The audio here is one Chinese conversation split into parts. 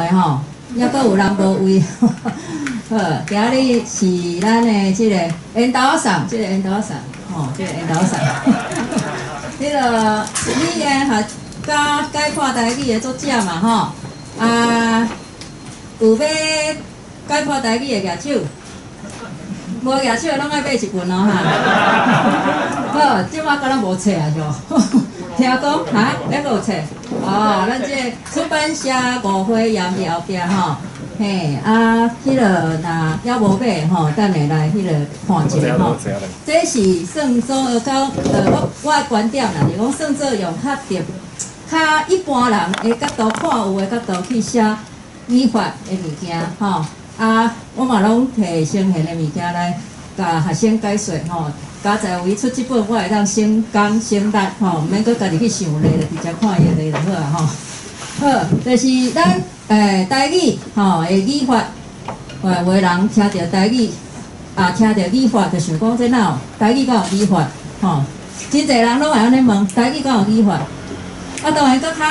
喂吼，抑阁有人无位。好，今日是咱的即个缘投送，即个缘投送，吼，即个缘投送。迄个语言学甲解看台语的作者嘛，吼，有要解看台语的举手，无举手拢爱买一份哦哈。好，即摆敢若无册啊就，听讲哈，要阁有册。哦，咱即个出版社误会严伫后壁吼。嘿，迄个若还无买吼，等下来迄个看者吼。这是算做到我的观点啦，就是讲算做用较一般人的角度看有的角度去写语法的物件吼。我嘛拢摕先贤的物件来甲学生解说吼。加在有伊出即本，我会当先讲先力吼，毋免搁家己去想咧，就直接看伊个就好啊吼。好，就是咱台语吼的语法，有的人听到台语听到语法，就想讲这哪有台语敢有语法吼？真侪人拢会安尼问，台语敢有语法？当然搁较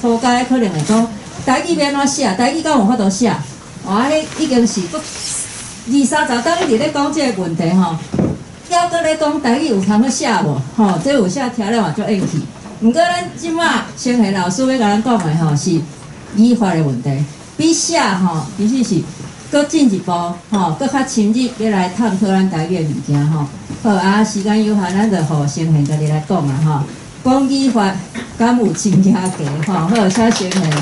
初阶可能会讲台语要安怎写，台语敢有法度写？迄已经是搁20-30档一直咧讲即个问题吼。要搁咧讲台语有通去写无？吼，这有写听了嘛足硬气。毋过咱即马先贤老师要甲咱讲的吼是语法的问题，比写吼其实是搁进一步吼，搁较深入要来探讨咱台语的物件吼。好时间有限，咱就互先贤家己来讲啊吼。讲语法敢有真假假吼？好，请先贤。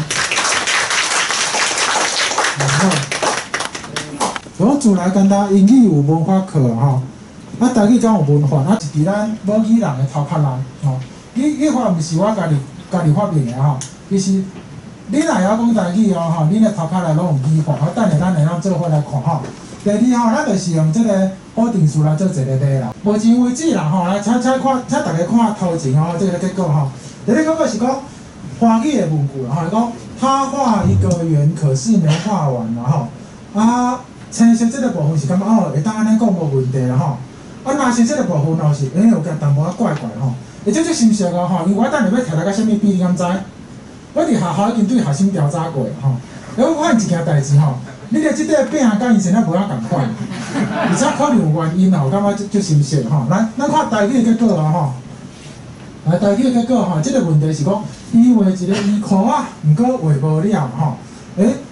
好，我自来简单，英语有文化课吼。台语敢有文化，是伫咱母语人的头壳内吼。语法毋是我家己发明的吼，其实你若会晓讲台语吼，恁的头壳内拢有语法，等下咱会当做伙来看吼。第二吼，咱就是用即个方程式来做一个例啦。目前为止啦吼，来请大家看头前吼，这个结果吼。第一个结果是讲华语的文句啦吼，讲他画一个圆，可是没画完啦吼。青色这个部分是感觉会当安尼讲无问题啦吼。蓝色这个部分吼是有间淡薄仔怪怪吼。即是心实个吼，因为我等下要摕来到啥物比，你敢知？我伫学校已经对学生调查过吼。我发现一件代志吼，你咧即块饼甲以前啊无啊共款，而且可能有原因吼，感觉足心实吼。来，咱看台语的结果啊吼。来，台语的结果吼，即个问题是讲，伊画一个衣裤啊，毋过画无了吼。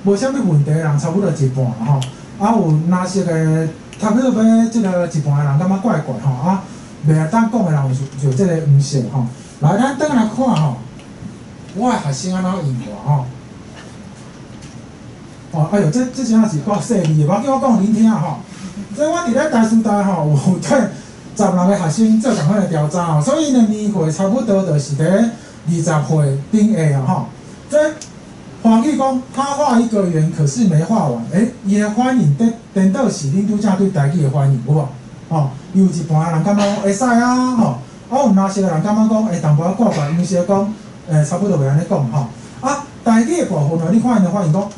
无啥物问题的人差不多一半吼。有蓝色的，差不多要即个一半的人感觉怪怪吼。袂当讲的人就即个毋是吼。来，咱转来看吼，我的学生安怎应我吼。哎哟，这真正是够细腻的，我叫我讲恁听吼。所以我伫咧台师大吼，有对16个学生做同款的调查吼，所以呢年岁差不多就是伫20岁顶下啊吼。所以华语讲他画一个圆，可是没画完，伊的反应颠倒是恁拄则对台语的反应有无？吼，有一半的人感觉会使啊，吼，有哪些个人感觉讲淡薄仔怪怪，有些讲差不多袂安尼讲吼。台语的部分哦，你看因的反应讲，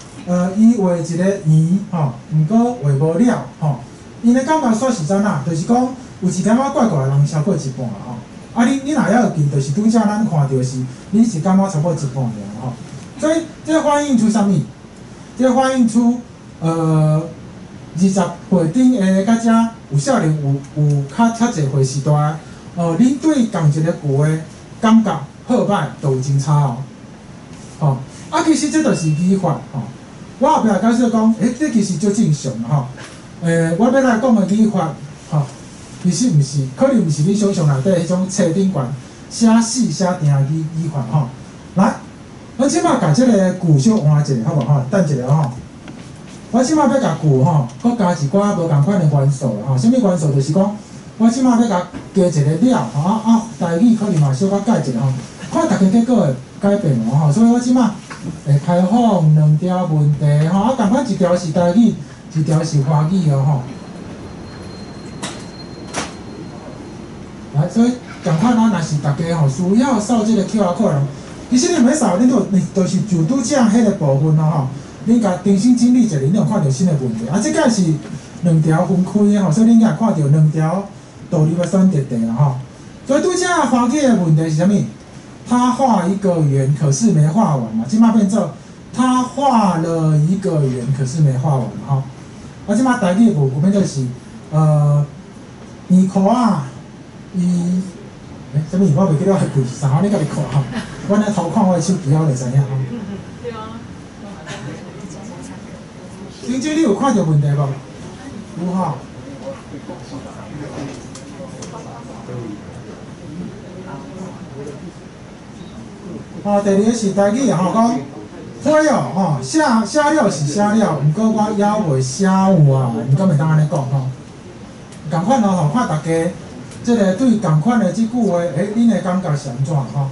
伊画一个圆吼，毋过画无了吼。因的感觉说实在啦，就是讲有一点仔怪怪的人超过一半啦吼。你若会记，就是拄则咱看到是，你是感觉超过一半尔吼。所以这反映出啥物？这反映出20岁顶下甲遮有少年有较侪岁时代，恁对同一个句的感觉好歹都有真差吼。其实这就是语法吼。我后壁解释讲，这其实足正常吼。我要来讲的语法吼，其实毋是，可能毋是你想象内底迄种册顶悬写死写定的语法吼。来，我即摆甲即个句小换一下，好无吼？等一下吼。我即摆要甲句吼，搁加一寡无共款的元素啦吼。啥物元素？就是讲，我即摆要甲加一个了吼。台语可能嘛小可改一下吼，看大家结果会改变无吼。所以我即摆会开放2条问题吼，共款一条是台语，一条是华语哦吼。来，所以共款若是大家吼需要扫即个 QR code 人，其实你袂扫，你就是就拄则迄个部分咯吼。恁甲重新整理一下，恁有看到新的问题。即个是2条分开的吼，所以恁也看到2条独立的选择题啦吼。所以拄则华语的问题是啥物？他画一个圆，可是没画完嘛，即摆变做他画了一个圆，可是没画完哈。啊，即马台语有面就是耳壳啊，什么我袂记得是啥，你家己看哈。我咧偷看我的手机，我就知影哈。对啊。玲姐，你有看到问题无？有哈。第二个是台语吼，讲花哦，写了是写了，毋过我还袂写完，毋敢袂当安尼讲吼。共款吼，看大家即个对共款的即句话，恁的感觉是安怎吼？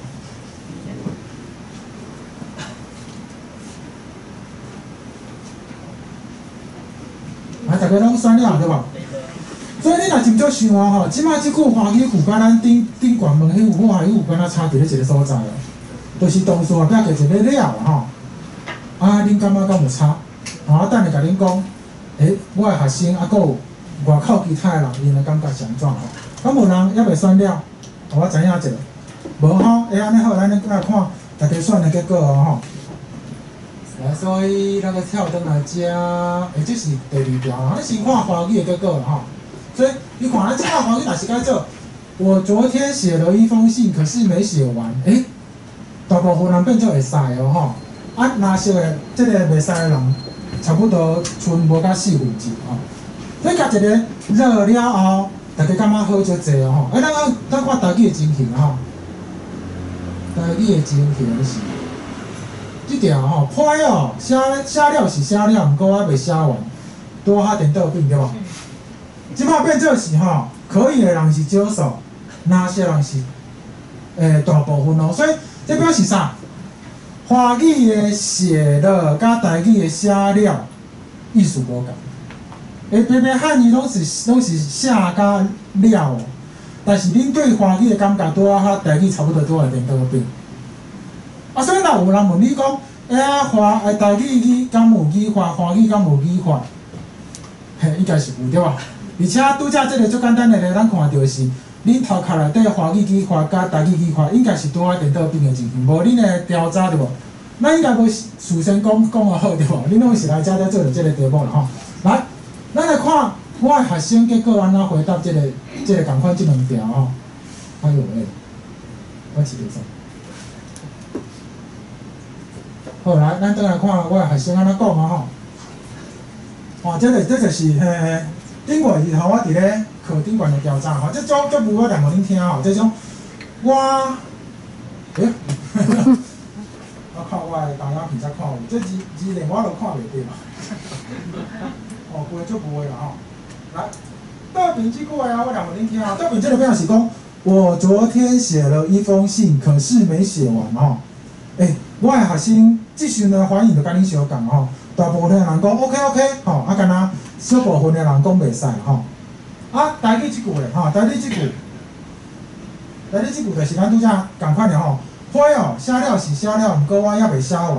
大家拢选了对吧？所以你若真足想吼，即摆即句华语句甲咱顶悬问迄有法语有敢若差伫咧一个所在哦，就是同事后壁加一个了吼。恁感觉敢有差？我等下甲恁讲，我的学生还有外口其他的人，因的感觉是安怎吼？敢有人还袂选了？我知影一个，无吼，安尼好，咱来看大家选的结果哦吼。来，所以那个跳灯来遮，这是第二条，咱先看华语的结果吼。所以你看咱即个华语若是该做，我昨天写了一封信，可是没写完，大部分人变做会使哦吼。若是的，即个袂使的人，差不多剩无到4分之吼。所以甲一个热了后，大家感觉好足济哦吼。咱看台语的情形吼，台语的情形是。即条吼歹哦，写了是写了，毋过还袂写完，多哈点倒病对无？即摆变做是吼，可以的人是少数，那些人是大部分哦。所以这表示啥？华语的写了，甲台语的写了，意思无共。偏偏汉语拢是写甲了哦，但是恁对华语的感觉多啊，台语差不多多一点倒病。所以若有人问你讲，台语敢有语法，华语敢有语法？应该是有对吧？而且拄则即个最简单的咧，咱看到是恁头壳内底华语语法甲台语语法，应该是拄啊颠倒变的情形，无恁的调查对无？咱应该无事先讲啊好对无？恁拢是来遮咧做着即个题目啦吼。来，咱来看我的学生结果安怎回答即个共款即两条吼。哎呦喂，我试一下。好，来，咱倒来看我的学生安怎讲啊吼。这就是顶月日吼，我伫咧课顶悬的调查吼，这足无我念互恁听吼，这种我靠我的大眼皮才看有，这字连我都看袂着嘛。背足无的啦吼。来，倒边即句话我念互恁听吼，倒边这个表示讲，我昨天写了一封信，可是没写完吼。我的学生即时呢反应就甲恁相共吼，大部分的人讲 OK， 吼，敢若小部分的人讲袂使吼。台语即句咧吼，台语即句就是咱拄则共款的吼。花哦，写了是写了，毋过我还袂写完。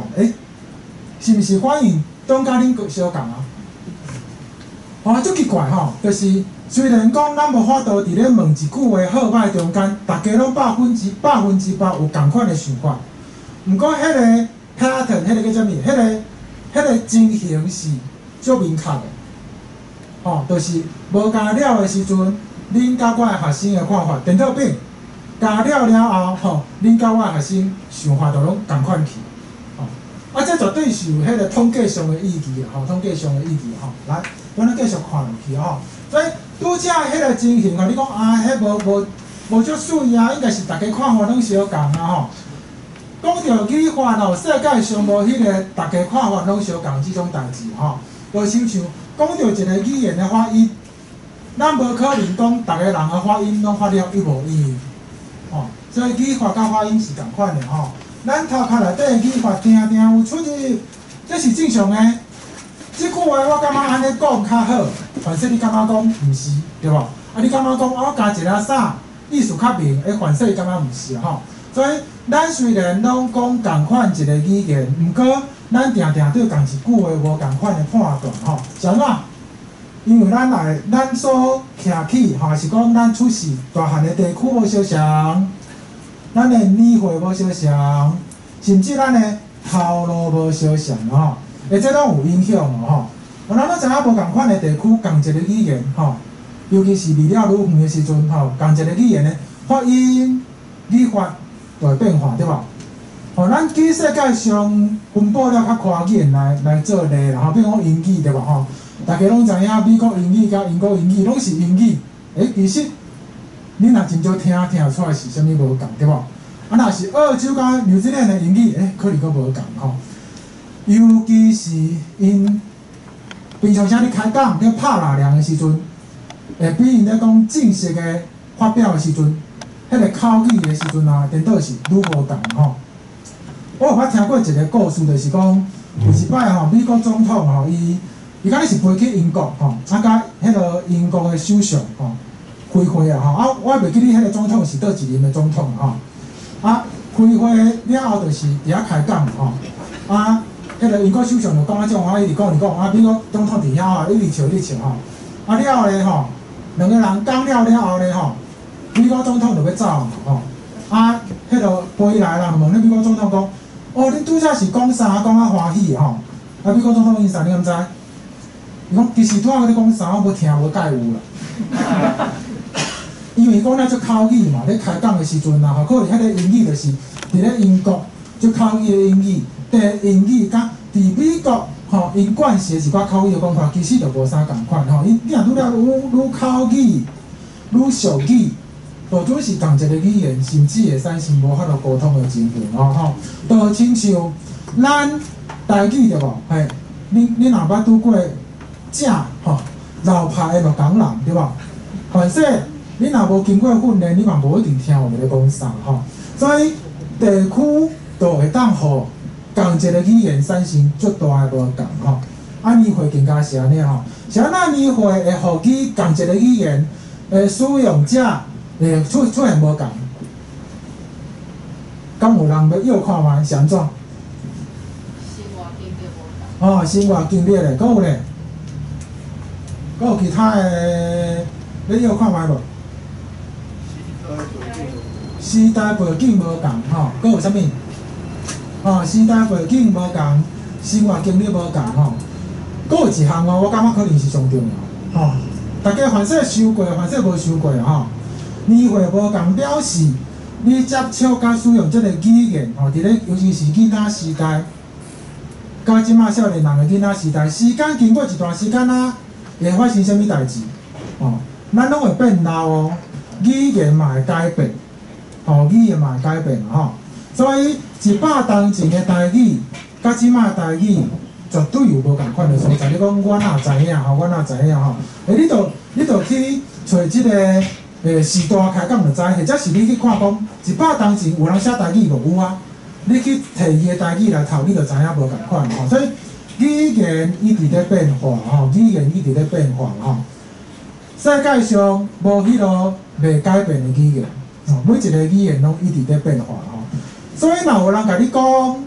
是毋是反应拢甲恁相共啊？足奇怪吼，就是虽然讲咱无法度伫咧问一句话好歹中间，大家拢100%有共款的想法。毋过迄个 pattern， 迄个叫啥物？迄个情形是足明确的，就是无加了的时阵，恁甲我的学生的看法颠倒变；加了后，恁甲我的学生想法就拢共款去，这绝对是有迄个统计上的意义统计上的意义来，咱继续看落去所以拄则迄个情形你讲迄无足水啊，应该是大家看法拢相共讲到语法世界上无迄个大家看法拢相共即种代志就想讲到一个语言的发音，咱无可能讲大家人的发音拢发了一模一样所以语法甲发音是共款的咱头壳内底的语法定有出入，这是正常的。即句话我感觉安尼讲较好，反正你感觉讲毋是，对无？你感觉讲我加一个啥，意思较明，反正感觉毋是所以咱虽然拢讲共款一个语言，毋过咱定对共一句话无共款的判断是安怎？因为咱所徛起是讲咱出世大汉的地区无相像，咱的年岁无相像，甚至咱的头路无相像吼，这拢有影响吼。咱都知影无共款的地区，共一个语言吼，尤其是离了愈远的时阵吼，共一个语言的发音、语法就会变化，对吧？吼，咱举世界上分布了较跨语言来做例啦，吼，比如讲英语对吧？吼，大家拢知影美国英语甲英国英语拢是英语，其实你若真少听出来是啥物无共，对吧？若是澳洲甲纽西兰的英语，可能佫无共吼。尤其是因平常时咧开讲咧拍纳凉的时阵，比因咧讲正式的发表的时阵，迄个口语的时阵啊，颠倒是愈无共吼。我有捌听过一个故事，就是讲有一摆吼，美国总统吼，伊敢若是飞去英国吼，甲迄个英国的首相吼开会啊吼，我袂记哩迄个总统是倒一任的总统吼。开会了后，就是伫遐开讲吼，迄个英国首相就讲种话，一直讲，美国总统伫遐吼，一直笑吼，了后咧吼，两个人讲了后咧吼，美国总统就要走嘛吼，迄个飞来人问迄美国总统讲，恁拄则是讲啥？讲欢喜吼，美国总统因啥你敢知？伊讲其实拄仔咧讲啥，我无听无解有啦。因为讲咱做口语嘛，咧开讲的时阵啊，可能迄个英语就是伫咧英国做口语的英语，英语甲伫美国吼，因惯习一寡口语的讲法，其实就无啥共款吼。你若愈了愈口语，愈俗语，就准是同一个语言，甚至会使是无法度沟通的情形吼。就亲像咱台语对无？你若捌拄过正吼老派的木工人对无？反正你若无经过训练，你嘛无一定听有咧讲啥吼。所以地区就会当互共一个语言产生足大的无共吼。年会更加是安尼吼。像咱年会会互去共一个语言使用者出现无共。敢有人要摇看觅是安怎？生活经历咧，佫有咧，佫有其他的你摇看觅无？时代背景无共吼，佫有啥物？时代背景无共，生活经历无共吼。佫有一项我感觉可能是上重要吼。大家凡说收过，凡说无收过吼。年会无共表示你接触甲使用即个语言吼，伫咧尤其是囡仔时代，甲即马少年人的囡仔时代，时间经过一段时间会发生啥物代志？咱拢会变老哦，语言嘛会改变。语言嘛会改变吼，所以100当前的台语，甲即马台语绝对有无共款的所在。你讲我哪知影吼，我哪知影吼？你着去找即个时代开讲就知，或者是你去看讲100当前有人写台语无有啊？你去摕伊的台语来读，你就知影无共款吼。所以语言一直咧变化吼，语言一直咧变化吼。世界上无迄落袂改变的语言。每一个语言拢一直在变化吼，所以若有人甲你讲，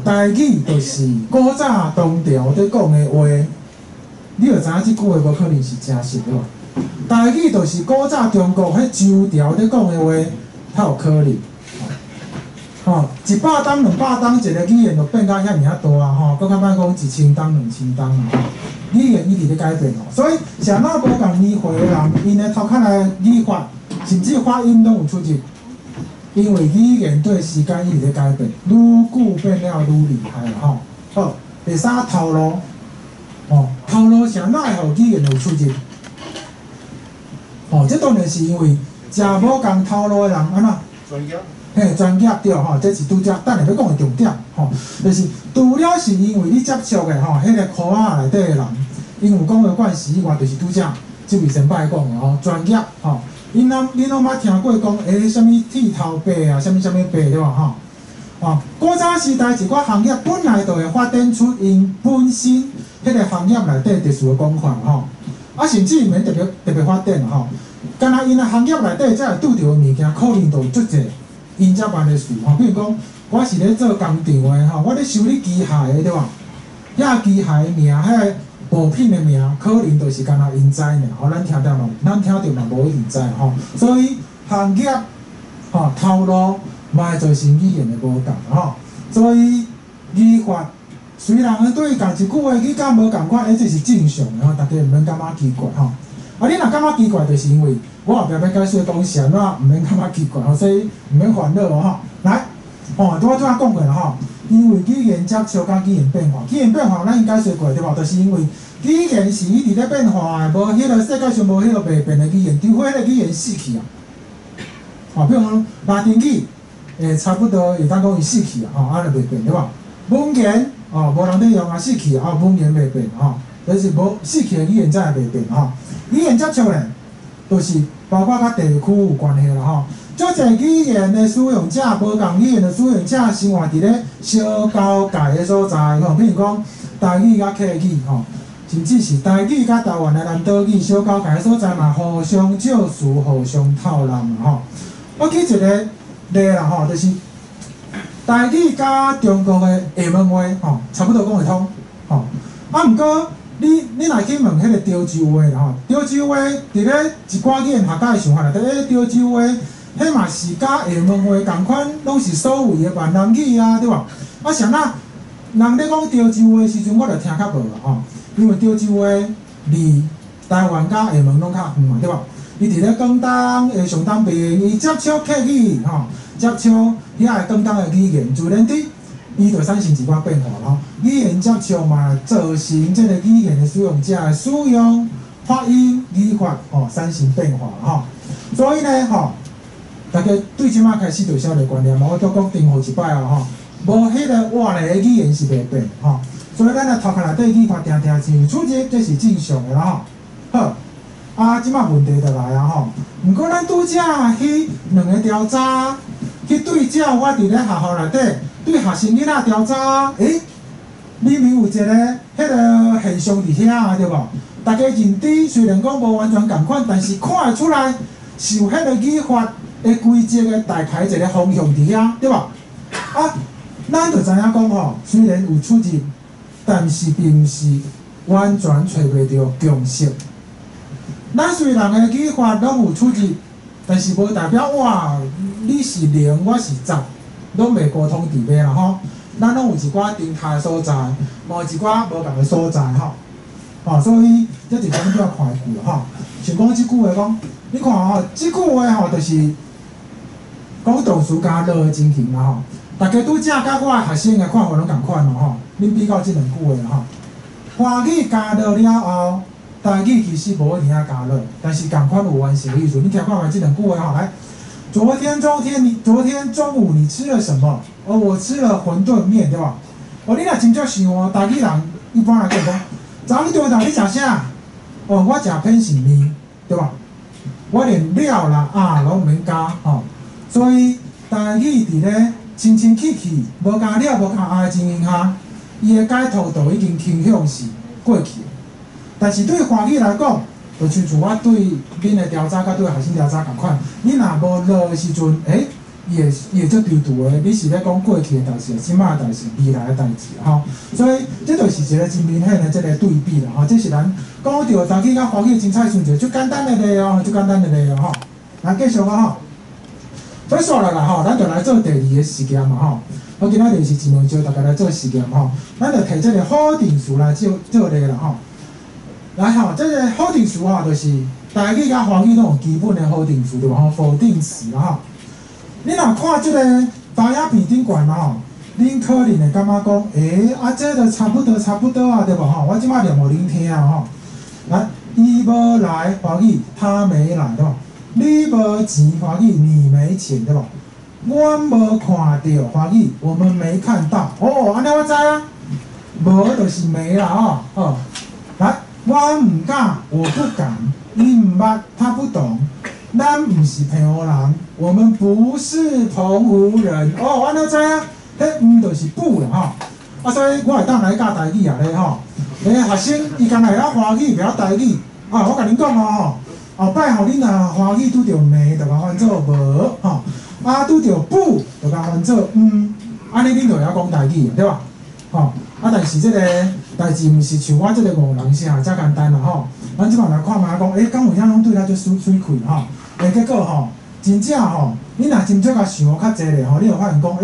台语就是古早唐朝在讲的话，你就知影即句话无可能是真实的。台语就是古早中国迄周朝在讲的话，才有可能。100当、200当，一个语言就变到遐尔大吼，搁较歹讲1000当、2000当啊。语言一直在改变哦，所以像咱无共年岁的人，因的头壳内语法。甚至发音拢有出入，因为语言对时间一直在改变，愈久变了愈厉害啦吼。好，第三头路，头路啥哪会互语言有出入？这当然是因为食无共头路的人安怎？专业。专业对吼，这是拄则等下要讲的重点吼，就是除了是因为你接触的吼，迄个科仔内底的人，因有讲的关系以外，就是拄则即位先摆讲的吼，专业吼。你拢捌听过讲啥物剃头伯啊，啥物伯对吧？古早时代一寡行业本来就会发展出因本身迄个行业内底特殊的讲法吼，甚至毋免特别发展吼，干那因的行业内底才会拄着的物件，可能就有足侪因才办的事吼。比如讲，我是咧做工厂的吼，我咧修理机械的对吧？遐机械的名，遐个部品的名，可能就是干那因知呢，咱听着嘛无一定知吼。所以行业头路嘛会造成语言的无共吼。所以语法虽然对共一句话语感无共款，这是正常的吼，大家毋免感觉奇怪吼。啊，你若感觉奇怪，就是因为我后壁要解说讲啥，那毋免感觉奇怪吼，所以毋免烦恼哦吼。来，哦，拄仔讲过啦吼，因为语言接触甲语言变化，语言变化咱已解说过对无？就是因为语言是一直咧变化的，无迄个世界上无迄个袂变的语言，除非迄个语言死去啊。哦，比如讲拉丁语，差不多会当讲伊死去啊，吼，安尼袂变对无？文言哦，无人咧用啊，死去啊，文言袂变吼，就是无死去的语言才会袂变吼。语言接触咧，就是包括甲地区有关系啦吼。足侪语言的使用者，无共语言的使用者生活伫咧小交界的所在吼，比如讲台语甲客语吼。甚至是台语甲台湾的南岛语小交界所在嘛，互相借势、互相透纳嘛吼。我举一个例啦吼，就是台语甲中国的厦门话吼，差不多讲会通吼。啊，毋过你若去问迄个潮州话啦吼，潮州话伫咧一寡语言学家的想法内底，潮州话迄嘛是甲厦门话共款，拢是所谓的闽南语啊，对无？啊，像那人咧讲潮州话的时阵，我就听较无啦吼。因为潮州话离台湾甲厦门拢较远嘛，对无？伊伫咧广东的上东边，伊接触客语吼，接触遐个广东的语言，自然地伊就产生一寡变化咯。语言接触嘛，造成即个语言的使用者的使用、发音、语法吼产生变化吼。所以呢吼，大家对即马开始就晓得观念嘛，我都讲重复一摆啊吼，无迄个活的语言是袂变吼。所以咱来头壳内底语法定定真有出入，这是正常的啦吼。好，啊，即马问题就来啊吼。毋过咱拄则迄两个调查，去对照我伫咧学校内底对学生囡仔调查，明明有一个迄个现象伫遐啊，对无？大家认知虽然讲无完全共款，但是看会出来是有迄个语法的规则的大概一个方向伫遐，对无？啊，咱就知影讲吼，虽然有出入。但是并毋是完全找袂到共识。咱虽然个语法拢有出入，但是无代表你是0，我是10，拢袂沟通伫尾啦吼。咱拢有一寡重大的所在，无一寡无共的所在吼。所以这就讲叫看句吼。像讲即句话讲，你看吼，即句话吼，就是讲动词加了的情形啦吼。大家拄则甲我学生的看法拢共款咯吼。恁比较即两句话啦吼，华语加了了后，台语其实无一定加了，但是共款有完成的意思。你听看卖即两句话吼，来，昨天中午你吃了什么？哦，我吃了馄饨面，对吧？哦，你若真正想哦，台语人一般来讲，昨日中午你食啥？哦，我食偏是面，对吧？我连了啦拢毋免加吼，所以台语伫咧清清气气，无加了无加的情形下。伊的解读都已经倾向是过去，但是对华语来讲，就亲像我对恁的调查甲对学生调查共款，你若无落的时阵，伊会足丢丢的。你是咧讲过去的代志，即摆的代志，未来的代志吼。所以这就是一个真明显的这个对比啦吼。这是咱讲到台语甲华语真彩顺一个足简单的例哦，足简单的例哦吼。来继续啊吼，所以说落来吼，咱就来做第二个实验嘛吼。我今仔日是尽量招大家来做实验吼，咱就摕这个否定词来做例啦吼。来吼，这个否定词吼，就是台语甲华语拢有基本的否定词对吧？吼，否定词啦吼。你若看这个查影片顶悬啦吼，恁可能会感觉讲，这个差不多啊，对吧？吼，我即摆念互恁听啊吼。来，伊无来华语，他没来对吧？你无钱华语，你没钱对吧？我无看到华语，我们没看到。哦，安尼我知啊，无就是没啦哦。来，我唔敢，我不敢。你唔捌，他不懂。咱唔是澎湖人，我们不是澎湖人。哦，安尼知啊，迄就是不啦吼。所以我会当来教台语啊咧吼。学生伊敢会晓华语，袂晓台语。我甲恁讲哦吼，后摆吼恁若华语拄着没，就甲换做无吼。拄着不，就甲换做安尼恁就会晓讲台语对吧？吼，但是即个代志毋是像我即个五人声遮简单啦吼。咱即摆来看卖讲，敢有啥拢对咱足水气吼？结果吼，真正吼，你若真正甲想较济咧吼，你就发现讲，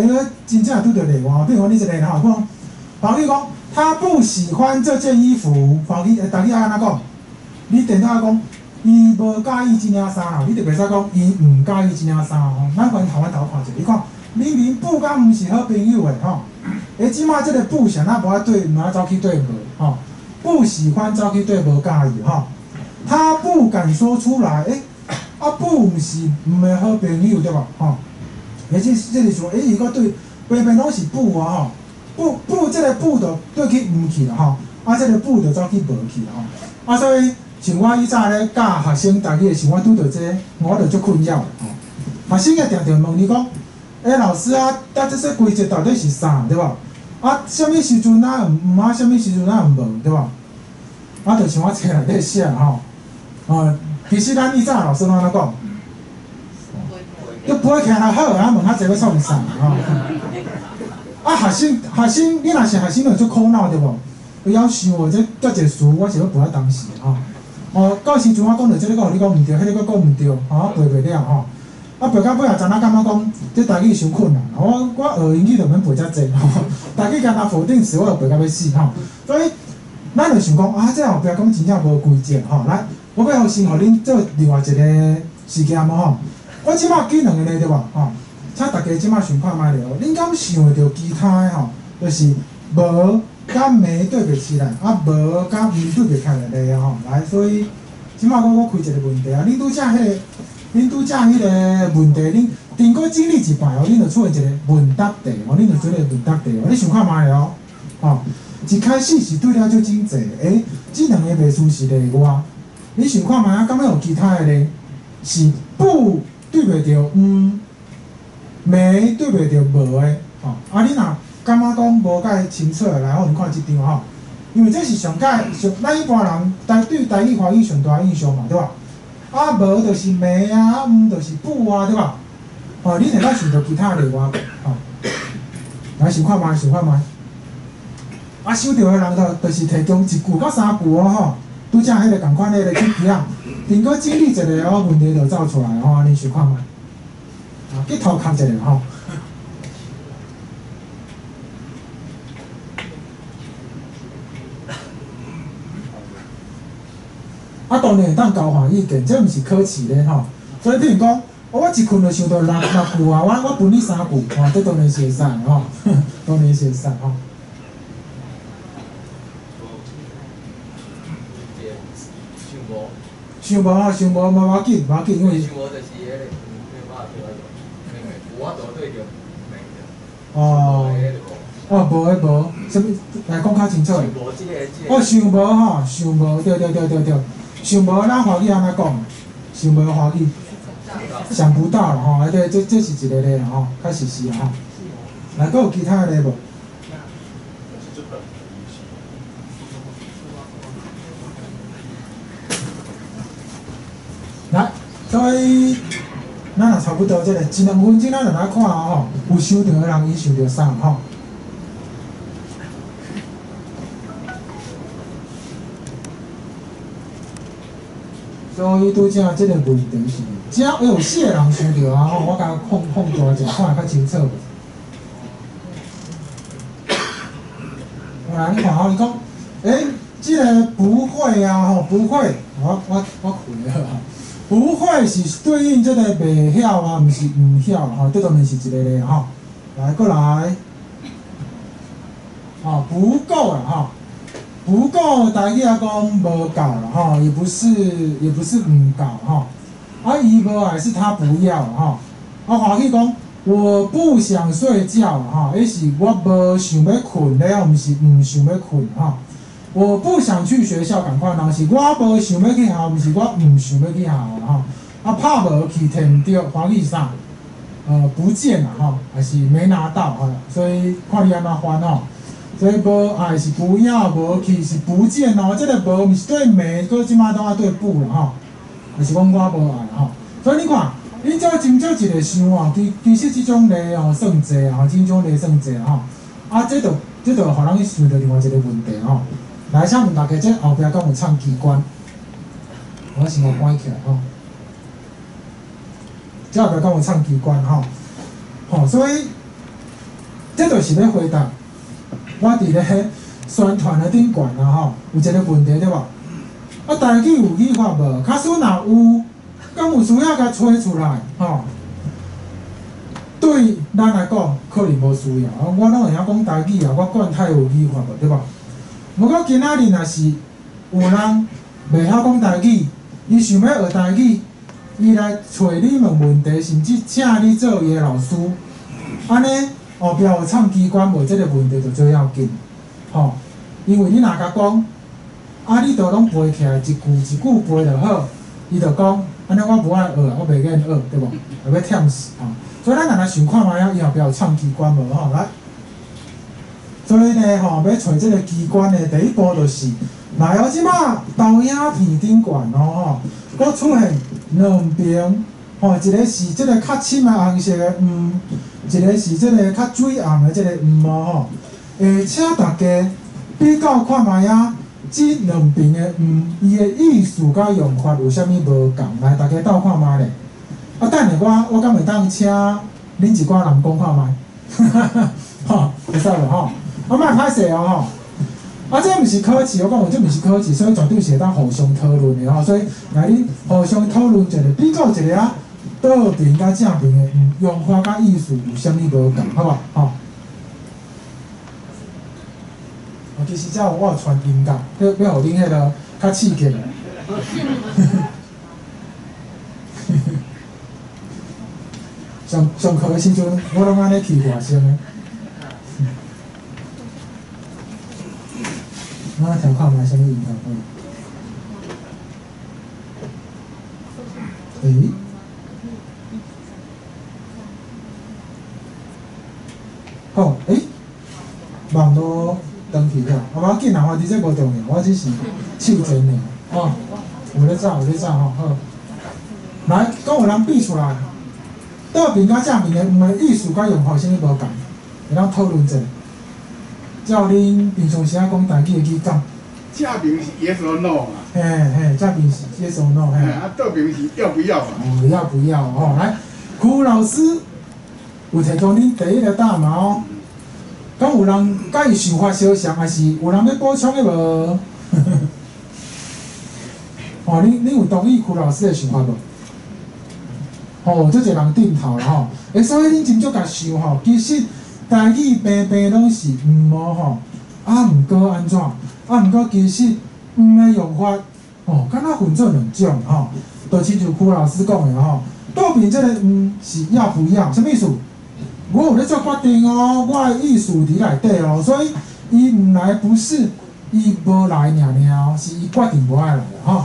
真正拄着例外。比如讲你一个人吼，讲黄玉讲，他不喜欢这件衣服。黄玉，大家爱安怎讲？你电脑讲，伊无介意这领衫啦，你就袂使讲伊唔介意这领衫吼。咱回头看者，你看明明不敢毋是好朋友诶吼。即马即个不想他无爱对，无爱走去对无吼，不喜欢走去对无介意吼。他不敢说出来，不毋是毋会好朋友对吧？吼，即是说，伊个对偏偏拢是不啊吼，不即个不就对去毋去啦吼，即个不就走去无去啦吼，所以像我以前咧教学生逐日，像我拄着这个，我就足困扰吼。学生也常常问你讲，老师啊，这些规则到底是啥对吧？什么时阵毋什么时阵无对吧？就像我册内底写吼。其实咱以前老师拢安怎讲？你不会起来好，问较济要创啥吼？学生，你若是学生，就足苦恼对无？不要想哦，这足侪事，我是要背啊当时吼。到时阵我讲到这个，你讲毋对，迄个讲毋对，背袂了吼。背到尾啊，怎啊感觉讲这台语伤困难？我学英语就免背遮济吼，台语干那否定词我就背到要死吼。所以咱就想讲这后壁讲真正无规则吼，来。我要先互恁做另外一个实验吼，我即马举两个例对吧？请大家即马想看卖了，恁敢想会到其他的吼，就是无甲没对袂起来，无甲面对袂起来的吼。来，所以即马我开一个问题恁拄则迄个问题，恁经过整理一摆恁就出现一个问答题恁就出现问答题你想看卖了一开始是对了足真济，即两个袂输是例外。你想看卖敢要有其他的咧？是不对袂着没对袂着无的你若感觉讲无介清楚的，来，互恁看即张因为这是咱一般人对台语、华语上大印象嘛，对吧？无就是没就是不对吧？你会当想到其他例外来想看卖，想到的人就是提供一句到3句吼。拄则迄个共款迄个去啊，经过整理一下问题就走出来安尼想看卖，去偷看一下吼。当然会当交换意见，这毋是可耻咧吼。所以譬如讲，我一困就想到6句我分你3句，这当然是会使吼，当然是会使吼。想无无要紧，因为。无，什么？来讲较清楚。想无吼，想无，对，想无咱华语安怎讲？想无华语，想不到啦吼，对，这是一个例啦吼，确实是啦吼。来，佫有其他的例无？来，所以咱也差不多，这个1、2分钟，咱就来看吼，有想到的人伊想到啥吼？所以拄则这个问题是，只要有些人想到吼，我甲放大一下，看较清楚。来，你看吼，你讲，这个不会吼，不会，我困了吼。不会是对应这个袂晓毋是毋晓吼，这当然是一个咧吼。来，过来，不够啦吼，不够台语讲无够啦吼，也不是毋够吼。伊无还是他不要吼。华语讲我不想睡觉吼，迄是我无想要困了，毋是毋想要困吼。我不想去学校，共款人是我无想要去校，毋是我毋想要去校吼。拍无去摕毋着，华语啥？不见了吼，还是没拿到吼，所以看你安怎翻吼。所以无爱是不要，无去是不见哦。这个无毋是对没，搁即摆都对不啦吼，还是讲我无爱吼。所以你看，你只真少一个想哦，其实即种例算济吼，即种例算济吼。这就互人去想到另外一个问题吼。来，请问大家，这后壁敢有唱机关？我先关起来吼。这后壁敢有唱机关吼？所以这就是要回答我伫咧宣传的顶悬啊吼，有一个问题对无？啊，台语有语法无？假使若有，敢有需要甲找出来吼？对咱来讲，可能无需要。我拢会晓讲台语啊，我管太有语法无对无？不过今仔日若是有人袂晓讲台语，伊想要学台语，伊来找你问问题，甚至请你做伊的老师，安尼后壁有唱机关无？即个问题就最要紧，吼。因为你若甲讲，啊，你都拢背起来，一句一句背就好，伊就讲，安尼我无爱学啊，我袂愿学，对无？会要忝死吼。所以咱若来想看卖啊，伊后壁有唱机关无吼？来，所以呢吼，要找即个机关的第一步就是，来哦，即马投影片顶悬哦吼，佫出现两边，吼，一个是即个较深的红色的一个是即个较水红的即个吼，请大家比较看卖啊，即两边的伊的意思甲用法有啥物无共？来，大家斗看卖咧。啊，等下我敢会当请恁一寡人讲看卖，吼，会使无吼？啊，莫歹势哦吼。啊，这毋是考试，我讲有这毋是考试，所以绝对是会当互相讨论的吼。所以来恁互相讨论一下，比较一下啊，倒边甲正边的用法甲意思有啥物无共，好无？吼。其实遮我有传音乐，要互恁迄个较刺激的。上课的时阵，我拢安尼去外声的。我来调看卖啥物音乐好？好，网络登去了，无要紧啦，我伫这无重要，我只是手真尔，哦，有咧走吼，好。来，讲有人比出来。倒边甲正边的意思甲用法啥物无共，会当讨论一下。照恁平常时讲台语的语感。正边是 yes or no 嘛？嘿，正边是 yes or no 嘿。啊，倒边是要不要嘛？要不要哦？来，胡老师有提供恁第一个答案哦。敢有人甲伊想法相像，还是有人要补充的无？哦，恁有同意胡老师的想法无？哦，即个人点头啦吼，所以恁真足甲想吼，其实台语平平拢是无吼，啊毋过安怎？啊毋过其实的用法哦，敢若分做两种吼，就亲像柯老师讲的吼，倒边即个是要不要？啥物意思？我有咧做决定哦，我的意思伫内底哦，所以伊毋来不是伊无来尔尔，是伊决定无爱来吼。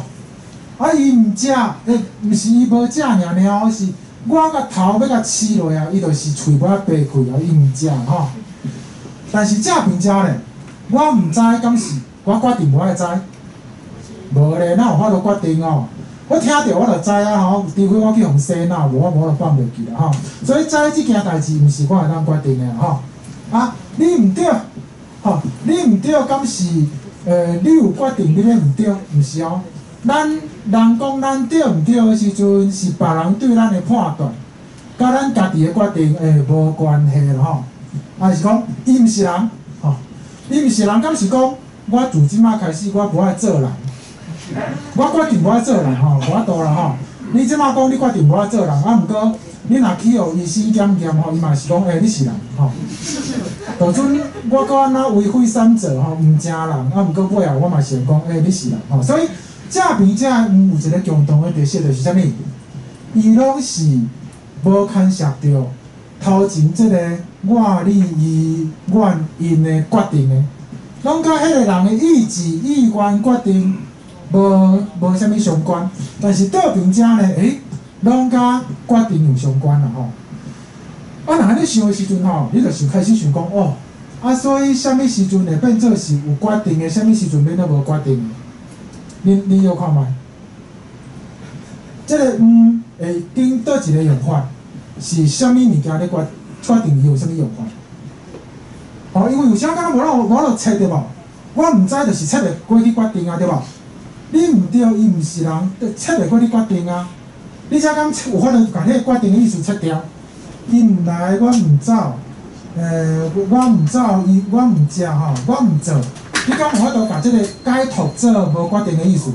啊，伊毋食，毋是伊无食尔，是我甲头要甲饲落啊，伊就是喙要掰开啊，伊毋食吼。但是正边遮咧，我毋知敢是我决定无爱知，无咧，哪有法度决定哦？我听着我就知啊吼，除非我去互洗脑，无我就放袂记啦吼。所以知即件代志，毋是我会当决定的吼。啊，你毋对，吼，你毋对，敢是你有决定，你咧毋对，毋是哦。咱人讲咱对毋对的时阵，是别人对咱的判断，甲咱家己的决定无关系啦吼。啊是讲伊毋是人，吼，伊毋是人，敢是讲我自即马开始我无爱做人，我决定无爱做人吼，无法度啦吼。你即马讲你决定无爱做人，啊毋过你若去互医生检验吼，伊嘛是讲你是人吼。就阵我搁安那为非三者吼，毋正人，啊毋过尾后我嘛是会讲你是人吼，所以。正边正有一个共同的特色，就是啥物？伊拢是无牵涉到头前即个我、你、伊、阮、因的决定的，拢甲迄个人的意志、意愿决定无啥物相关。但是倒边正呢，拢甲决定有相关啦吼。啊，若安尼想的时阵吼，你就是开始想讲哦，啊，所以啥物时阵会变做是有决定的，啥物时阵变做无决定的？你有看卖？即个会经倒一个用法，是啥物物件咧决定伊有啥物用法？哦，因为有啥敢若无就切对无？我毋知就是切袂过去决定啊，对无？你毋对，伊毋是人，切袂过去决定啊。你才敢有法度把迄个决定的意思切掉？伊毋来，我毋走，我唔走，我唔食吼，我唔做。你讲有法度把这个解读做无决定的意思，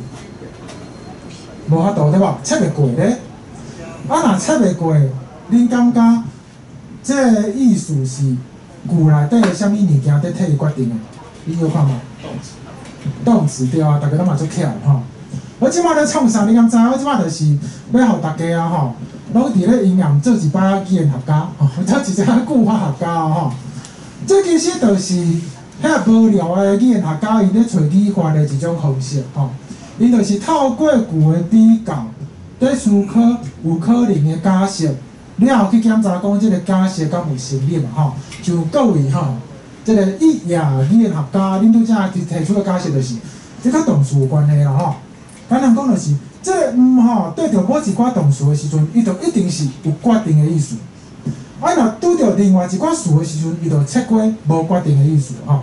无法度对吧？切袂过咧。啊，若切袂过，恁感觉这个意思是句内底什物物件在替伊决定的？你有看无？动词对啊，大家拢嘛足巧吼。我即摆咧创啥？你敢知？我即摆就是要互大家啊吼，拢伫咧营养做一摆语言学家，吼，做一只句法学家吼。这其实就是遐无聊的语言学家因咧找语法的一种方式吼。因就是透过句的比较，在思考有可能的假设，了后去检查讲即个假设敢有成立嘛吼。就各位吼，即个语言学家，恁拄则提出的假设就是，即甲动词有关系啦吼。简单讲就是，即个吼对着某一寡动词的时阵，伊就一定是有决定的意思。啊，若拄着另外一寡词的时阵，伊就切过无决定的意思吼。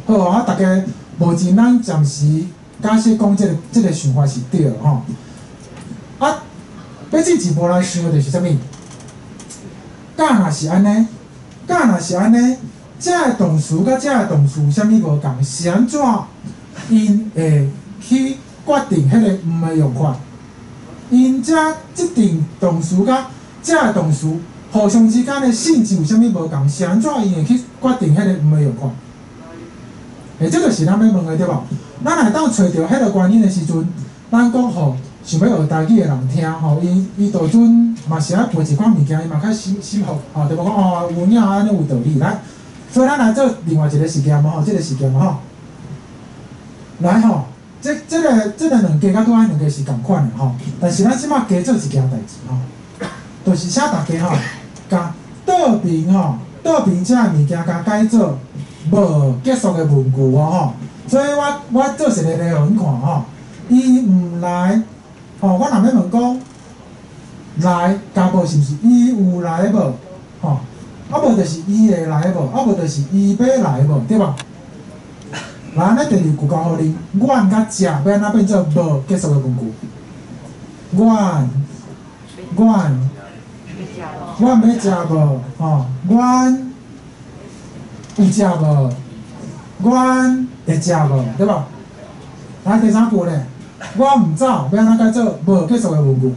好啊，大家目前咱暂时假设讲即个想法是对的吼。啊，要进一步来想的就是啥物？假若是安尼，假若是安尼，这个动词甲这个动词有啥物无共？是安怎因会去决定迄个唔的用法？因即定动词甲这个动词互相之间的性质有啥物无共？是安怎因会去决定迄个唔的用法？这就是咱要问的对无？咱来当找着迄个原因的时阵，咱讲吼，想要学台语的人听吼，伊倒阵嘛是爱背一款物件，伊嘛较心服吼，对无讲哦，有影安尼有道理来。所以咱来做另外一个实验嘛吼，这个实验嘛吼，来吼。这个两家甲拄仔两家是共款的吼，但是咱即摆加做一件代志吼，就是请大家吼，甲倒边吼，倒边这物件甲改做无结束的文句吼。所以我做一个例互恁看吼，伊毋来吼，我若要问讲来加无是毋是？伊有来无？吼，啊无就是伊会来无？啊无就是伊要来无？对吧？来，安尼第二句教互恁，阮甲食要安怎变做无结束的文句？阮要食无？吼，阮有食无？阮会食无？对吧？来第三句咧，我毋走，要安怎改做无结束的文句？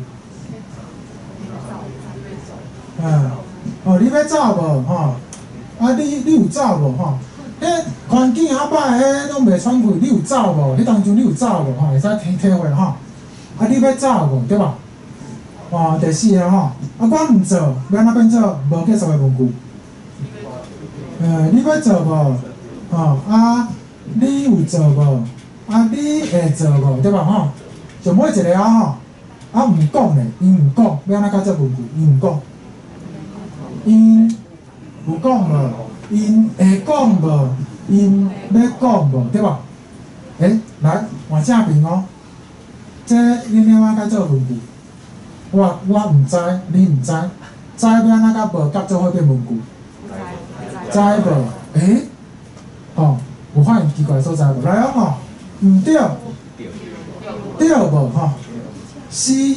哦，你要走无？吼，啊，你有走无？吼？迄环境阿歹，迄拢袂喘气，你有走无？迄当中你有走无？吼，会使体会吼。啊，你要走无？对吧？哦，第四个吼，啊，我毋做，要安怎变做无结束的文句？你要做无？吼，啊，你有做无？啊，你会做无？对吧？吼，就每一个吼，啊，毋讲咧，伊毋讲，要安怎改做文句？伊毋讲，伊有讲无？因会讲无？因要讲无？对吧？来换正面哦。这恁要安怎改做文句？我毋知，你毋知，知要安怎甲无甲做伙变文句？知无？吼，有发现奇怪所在无？来哦吼，毋对，对无？吼，是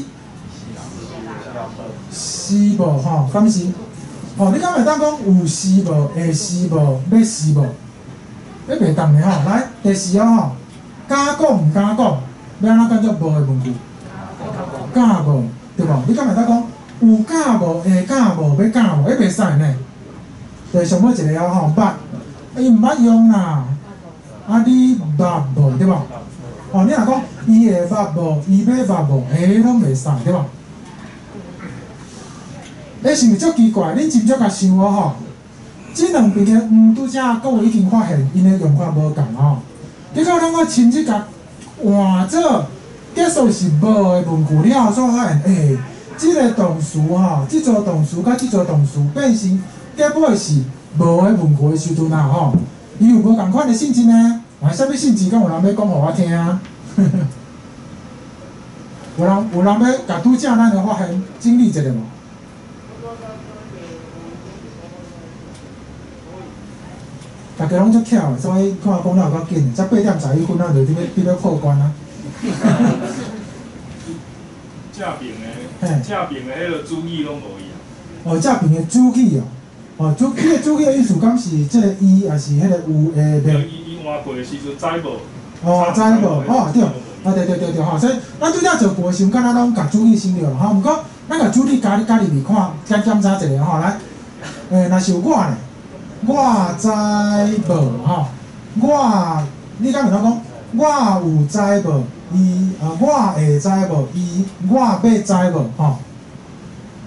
无？吼，敢是？哦，你敢会当讲有是无？会是无？要是无？要袂当的吼。来，第四吼，敢讲毋敢讲？要安怎改做无的文句？敢无？对无？你敢会当讲有敢无？会敢无？要敢无？迄袂使呢。就是上尾一个吼，捌，伊毋捌用啦。啊，你捌无？对无？哦，你若讲伊会捌无？伊要捌无？拢袂使，对无？是毋是足奇怪？恁真足甲想无吼？即两边的拄则各位已经发现因的用法无共吼。结果咱我亲自甲换做结束是无的文句了后，所发现即个动词吼，即组动词甲即组动词变成结尾是无的文句的时阵啊吼，伊有无共款的性质呢？啥物性质？敢有人要讲互我听啊？有人要甲拄则咱的发现整理一下无？大家拢足巧的，所以看讲了有够紧，才8点11分啊，就伫要破关啊。正面的迄个主语拢无一样。哦，正面的主语哦，哦，迄个主语的意思，敢是即个伊，还是迄个有诶袂？伊换过的时阵知无？哦，知无？哦，对，对，吼，所以咱拄则做过时，敢若拢甲主语先了吼。毋过，咱甲主语加入去看，检查一下吼，来，若是有我呢，我知无吼，你敢会当讲？我有知无？伊我会知无？伊我要知无？吼，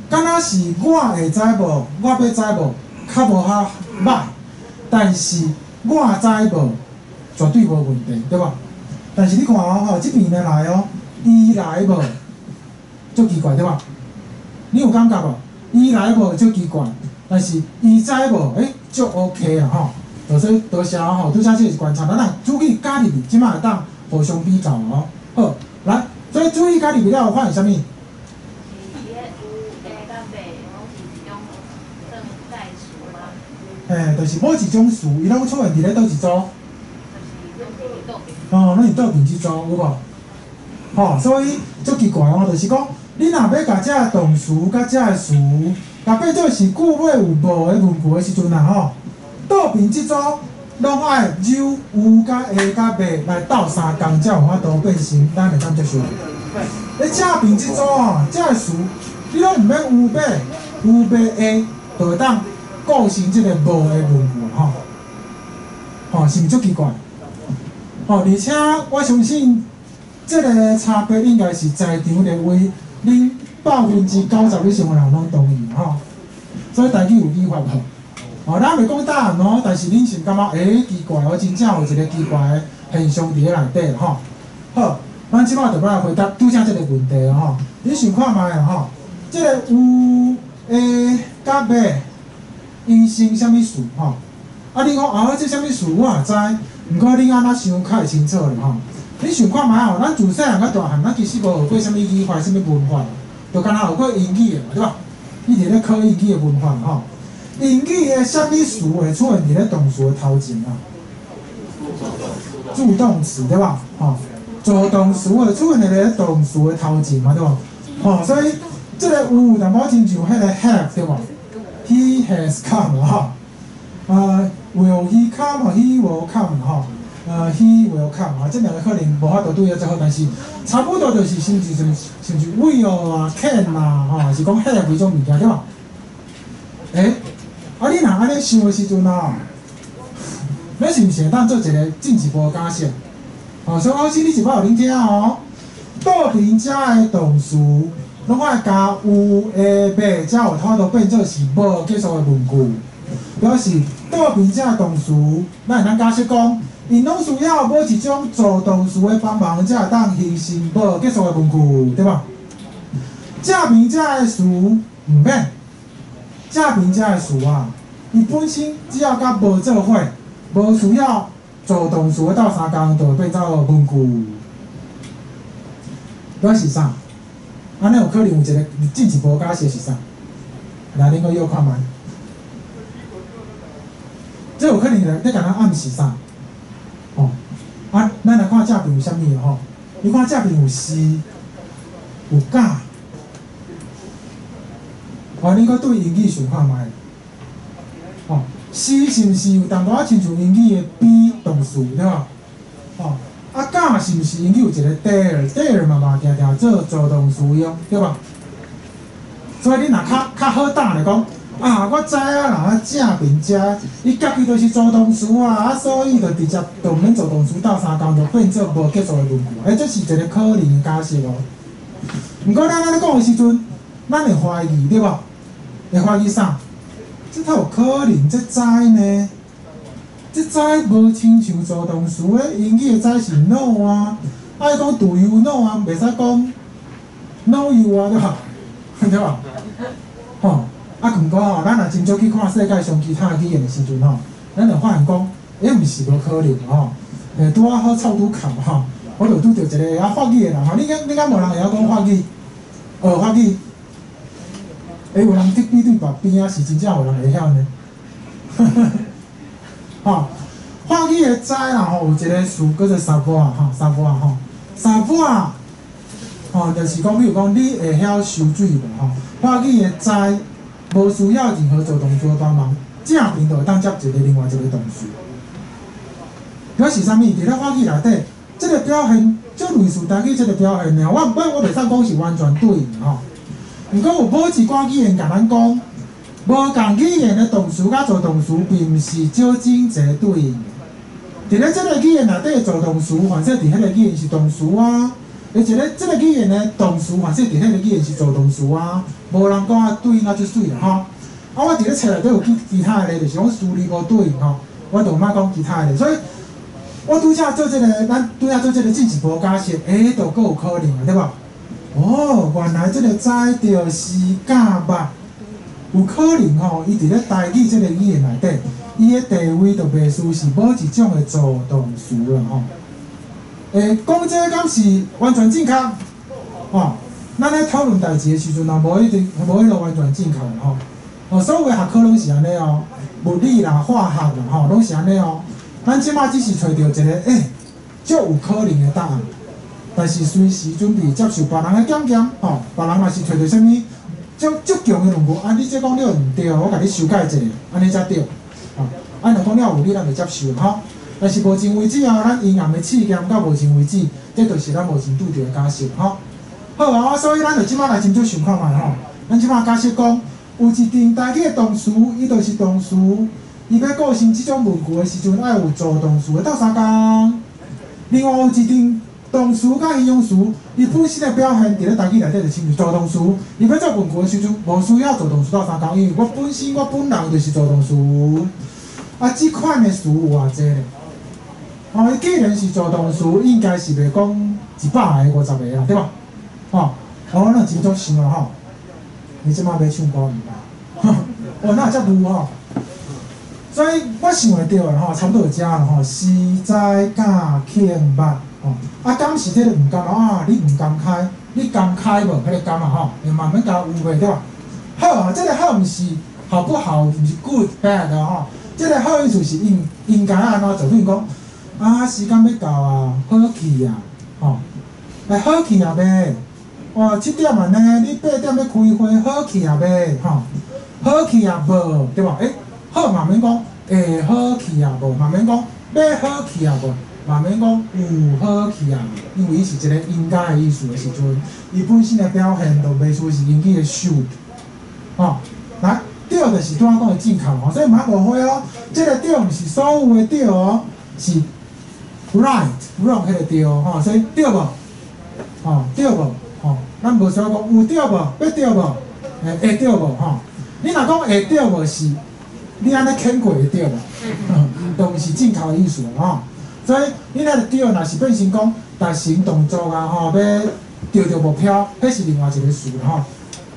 敢若是我会知无？我要知无？较无遐歹，但是我知无？绝对无问题，对吧？但是你看哦，这边的来哦，伊来无，足奇怪对吧？你有感觉无？伊来无足奇怪，但是伊知无，足 OK 啦吼。多谢吼，拄则这是观察，咱若注意加入去，即马会当互相比较哦。好，来，所以注意加入去了后发现啥物？就是某一种词，伊拢出现伫咧倒一组。哦，咱是倒边即组有无？吼，所以足奇怪哦，就是讲，你若要甲遮个动词甲遮个词，甲变做是句尾有无的文句的时阵啊，吼，倒边即组拢爱有甲会甲袂来斗相共，才有法度变成咱会当接受。你正边即组哦，遮个词你拢毋免有袂会，就会当构成即个无的文句吼，吼是毋足奇怪？哦，而且我相信，这个差别应该是在场的位，恁90%以上的人拢同意吼。所以台语有语法吼，哦，咱袂讲答案哦，但是恁是感觉奇怪哦，真正有一个奇怪的现象伫咧内底吼。好，咱即摆就要来回答拄则即个问题吼。你想看觅啊吼，即个有甲袂，因生啥物事吼？啊，你讲这啥物事我也知。毋过你安怎想较会清楚咧吼？你想看觅吼，咱自细汉到大汉，咱其实无学过啥物语法、啥物文法，就敢若学过英语的嘛，对吧？你伫咧考英语的文法吼，英语的啥物词会出现伫咧动词的头前啊？助动词对吧？吼，助动词会出现伫咧动词的头前嘛，对吧？吼，所以即个有淡薄亲像迄个 have 对吧 ？He has come 吼。will he come 或 he will come 吼，he will come 啊，这两个可能无法度对啊最好，但是差不多就是像 will 啊、can 啊，吼，是讲 have 迄种物件对吧？你若安尼想的时阵啊，咱是毋是会当做一个进一步的假设？所以老师你一摆有恁听哦，倒边遮的动词，拢爱加有的袂，才有法度变做是无结束的文句。表示倒边遮动词，咱会当假设讲，因拢需要某一种助动词的帮忙，才会当形成无结束的文句，对吧？正边遮的词毋免，正边遮的词啊，伊本身只要甲无做伙，无需要助动词的斗相共，就会变做文句。表示啥？安尼有可能有一个进一步假设是啥？来，恁个又看觅。这有可能咧，甲咱暗示啥？咱来看这边有啥物吼？你看这边有是，有甲。你搁对英语想看觅？是是毋是有淡薄仔亲像英语的 be 动词对吧？甲是毋是英语有一个 dare 嘛定定做助动词用对吧？所以你若较好答来讲。我知啊啦，正边遮，伊夹伊就是助动词啊，所以就直接就免助动词斗相共，就变做无结束的文句。这是一个可能的假设哦。毋过咱安尼讲的时阵，咱会怀疑对吧？会怀疑啥？这才有可能，这知呢？这知无亲像助动词的英语的知是 no 啊，爱讲 do you know 啊，袂使讲 know you 啊，对吧？对吧？吼。毋过吼，咱若真少去看世界上其他语言的时阵吼，咱就发现讲，毋是无可能吼。拄啊好凑拄巧吼，我就拄着一个会晓法语的人吼。你敢无人会晓讲法语？学法语？有人伫比对白边啊，是真正有人会晓呢。法语的知啦吼，有一个词叫做 savoir 吼 savoir 就是讲，比如讲你会晓收水无吼？法语的知。无需要任何助动词的帮忙，正边就会当接一个另外一个动词。表示啥物？伫咧法语内底，即个表现，即类似台语即个表现呢，我袂使讲是完全对应吼。毋过有某一寡语言甲咱讲，无共语言的动词甲助动词并毋是少真侪对应的。伫咧即个语言内底的助动词，反正伫迄个语言是动词啊；而且咧即个语言的动词，反正伫迄个语言是助动词啊。无人讲啊对应啊就水啦吼。啊，我伫咧册内底有其他的咧，就是讲数理无对应吼，我就莫讲其他的，所以。我拄则做即个，咱拄则做即个进一步解释，就阁有可能啊，对吧？哦，原来即个载着是甲捌，有可能吼，伊伫咧台语即个语言内底，伊的地位就袂输是某一种的助动词啦吼。讲这敢是完全正确？哦，咱咧讨论代志的时阵，也无一定无迄个完全正确吼。哦，所有的学科拢是安尼哦，物理啦、化学啦吼，拢是安尼哦。咱即马只是找到一个足有可能的答案，但是随时准备接受别人的检验，吼，别人若是找到啥物足强的论据，啊，你这讲了毋对，我甲你修改一下，安尼才对，吼，啊，若讲了有理，咱就接受，吼。但是目前为止哦，咱阴暗的试验到目前为止，这就是咱目前拄着的假设，吼。好啊，所以咱就即马来斟酌想看觅吼，咱即马假设讲有一定台语的动词，伊就是动词。伊要构成即种文句的时阵，爱有助动词会斗相共。另外有一定动词甲形容词，伊本身的表现伫咧台语内底就亲像助动词。伊要做文句的时阵，无需要助动词斗相共，因为我本人就是助动词。啊，即款的词有偌济咧？哦，伊既然是助动词，应该是袂讲100个、50个啦，对吧？吼，我那真足想啊吼，你即马要唱歌毋啦？哦，那遮牛吼。所以我想会到啦吼，差不多就遮啦吼。实在敢欠捌吼，啊，敢是这个毋甘啊？你毋甘开，你甘开无？迄个甘啊吼，会慢慢加有袂对吧？好啊，这个好毋是好不好，毋是 good bad 吼。这个好意思是应该安怎做？比如讲啊，时间要到啊，好去啊，吼，好去啊袂？哇，7点啊呢，你8点要开会，好去啊袂？吼，好去啊无？对吧？好，慢慢讲，会好去啊无？慢慢讲，要好去啊无？慢慢讲，有好去啊无？因为伊是一个应该的意思的时阵，伊本身的表现就袂输是英语的 should， 吼，来，对就是拄仔讲的正确吼，所以毋通误会哦。这个对毋是所有的对哦，是 right wrong 迄个对吼，所以对无？吼，对无？吼，咱无需要讲有对无？要对无？会对无？吼，你若讲会对无是？你安尼牵过会对无？都毋是正确的意思吼。所以你那个对，若是变成讲达成动作啊吼，要着着目标，迄是另外一个事吼。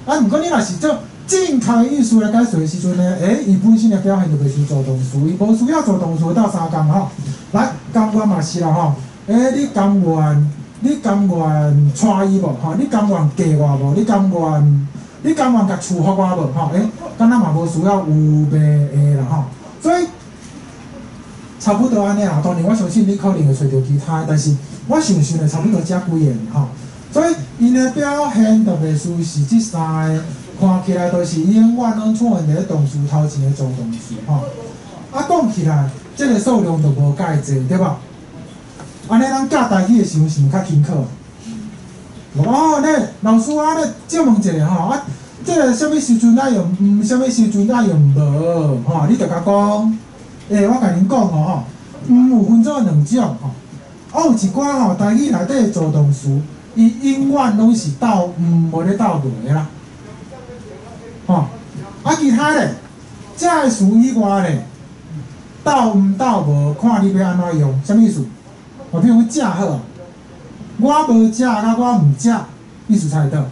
啊，毋过你若是做正确的意思来解释的时阵呢，伊本身的表现就袂是助动词，伊无需要助动词斗相共吼。来，甘愿嘛是啦吼。你甘愿带伊无吼？你甘愿嫁我无？你甘愿甲厝互我无？吼，敢若嘛无需要有袂会啦吼。所以差不多安尼啦。当然，我相信你可能会找到其他，但是我想的差不多遮几个吼。所以因的表现就袂输是即三个，看起来都是永远拢出现伫咧动词头前的助动词吼。啊，讲起来，这个数量就无介济，对吧？安尼咱教台语的时候是毋较轻巧。哦，老师啊，借问一下吼，啊，这个什物时阵爱用？什物时阵爱用无？吼，你着甲讲，我甲恁讲哦吼，有分做2种吼。啊，有一寡吼台语内底的助动词，伊永远拢是斗无咧斗无的啦。吼，啊，其他咧，这个词以外咧，斗斗无，看你要安怎用，什物意思？哦，比如讲食好。我无食，甲我毋食，意思差会倒。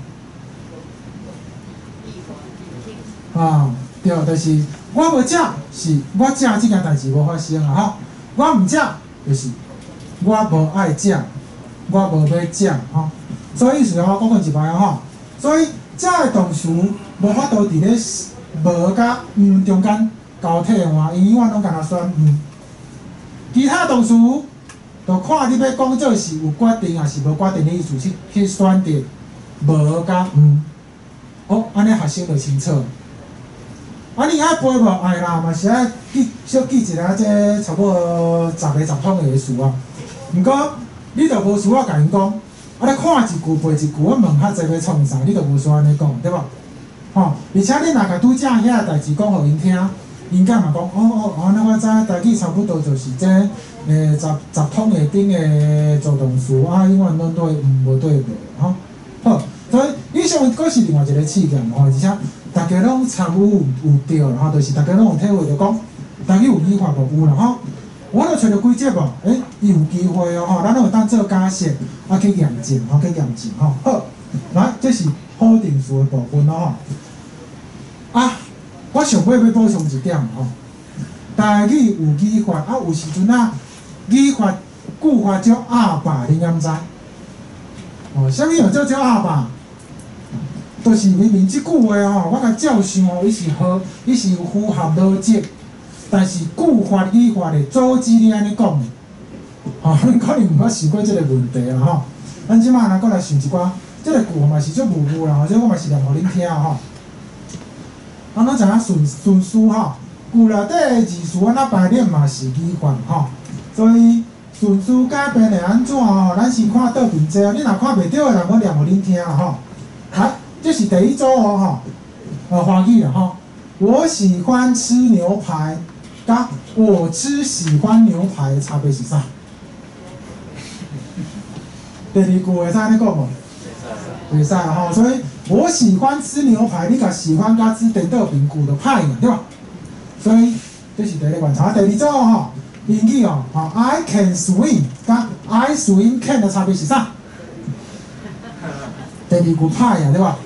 啊，对，就是我无食，是我食即件代志无发生啊吼。我毋食，就是我无爱食，我无要食吼。所以意思我讲一摆啊吼。所以食的动词无法度伫咧无甲中间交替换，伊永远拢干那选其他动词。就看你要讲做是有决定还是无决定的意思，去选择无甲好，安尼学生就清楚。啊，你爱背无？哎啦，嘛是爱小记一下这差不多10个10通的词啊。毋过你著无需要甲因讲，啊，你看一句背一句，我问较济要创啥，你著无需要安尼讲，对无？吼，而且你若甲拄则遐代志讲互因听，因敢嘛讲，哦，那我知台语差不多就是这10通的顶的助动词啊，永远拢对无对无，吼。好，所以以上佫是另外一个试验吼，而且大家拢参与有对，吼，就是大家拢有体会着讲，台语有语法无有啦，吼。我著找着几节无，伊有机会哦，吼，咱拢有当做假设啊去验证，吼，去验证，吼。好，来，这是否定词的部分咯，吼。啊，我上尾要补充一点吼，台语有语法，啊，有时阵啊，语法句法叫阿爸，你敢知？哦，啥物叫做阿爸？就是明明即句话吼，我甲照想哦，伊是有符合逻辑，但是句法语法的组织你安尼讲的，吼，恁可能毋捌想过即个问题啦吼。咱即摆来过来想一寡，即个句嘛是足模糊啦，或者我嘛是念互恁听吼。啊，咱知影顺序吼，句内底的字词安怎排列嘛是语法吼，所以顺序改变会安怎吼？咱先看倒边这，你若看袂着的人，我念互恁听啦吼。来，这是第一组哦吼，华语啦吼。我喜欢吃牛排，甲我只喜欢牛排的差别是啥？第二句会使安尼讲无？袂使啦吼，所以我喜欢吃牛排，你甲喜欢甲吃颠倒边句就歹嘛，对吧？所以这是第一个观察。第二组吼，英语哦，吼 I can swim， 甲 I swim can 的差别是啥？第二句歹啊，对吧？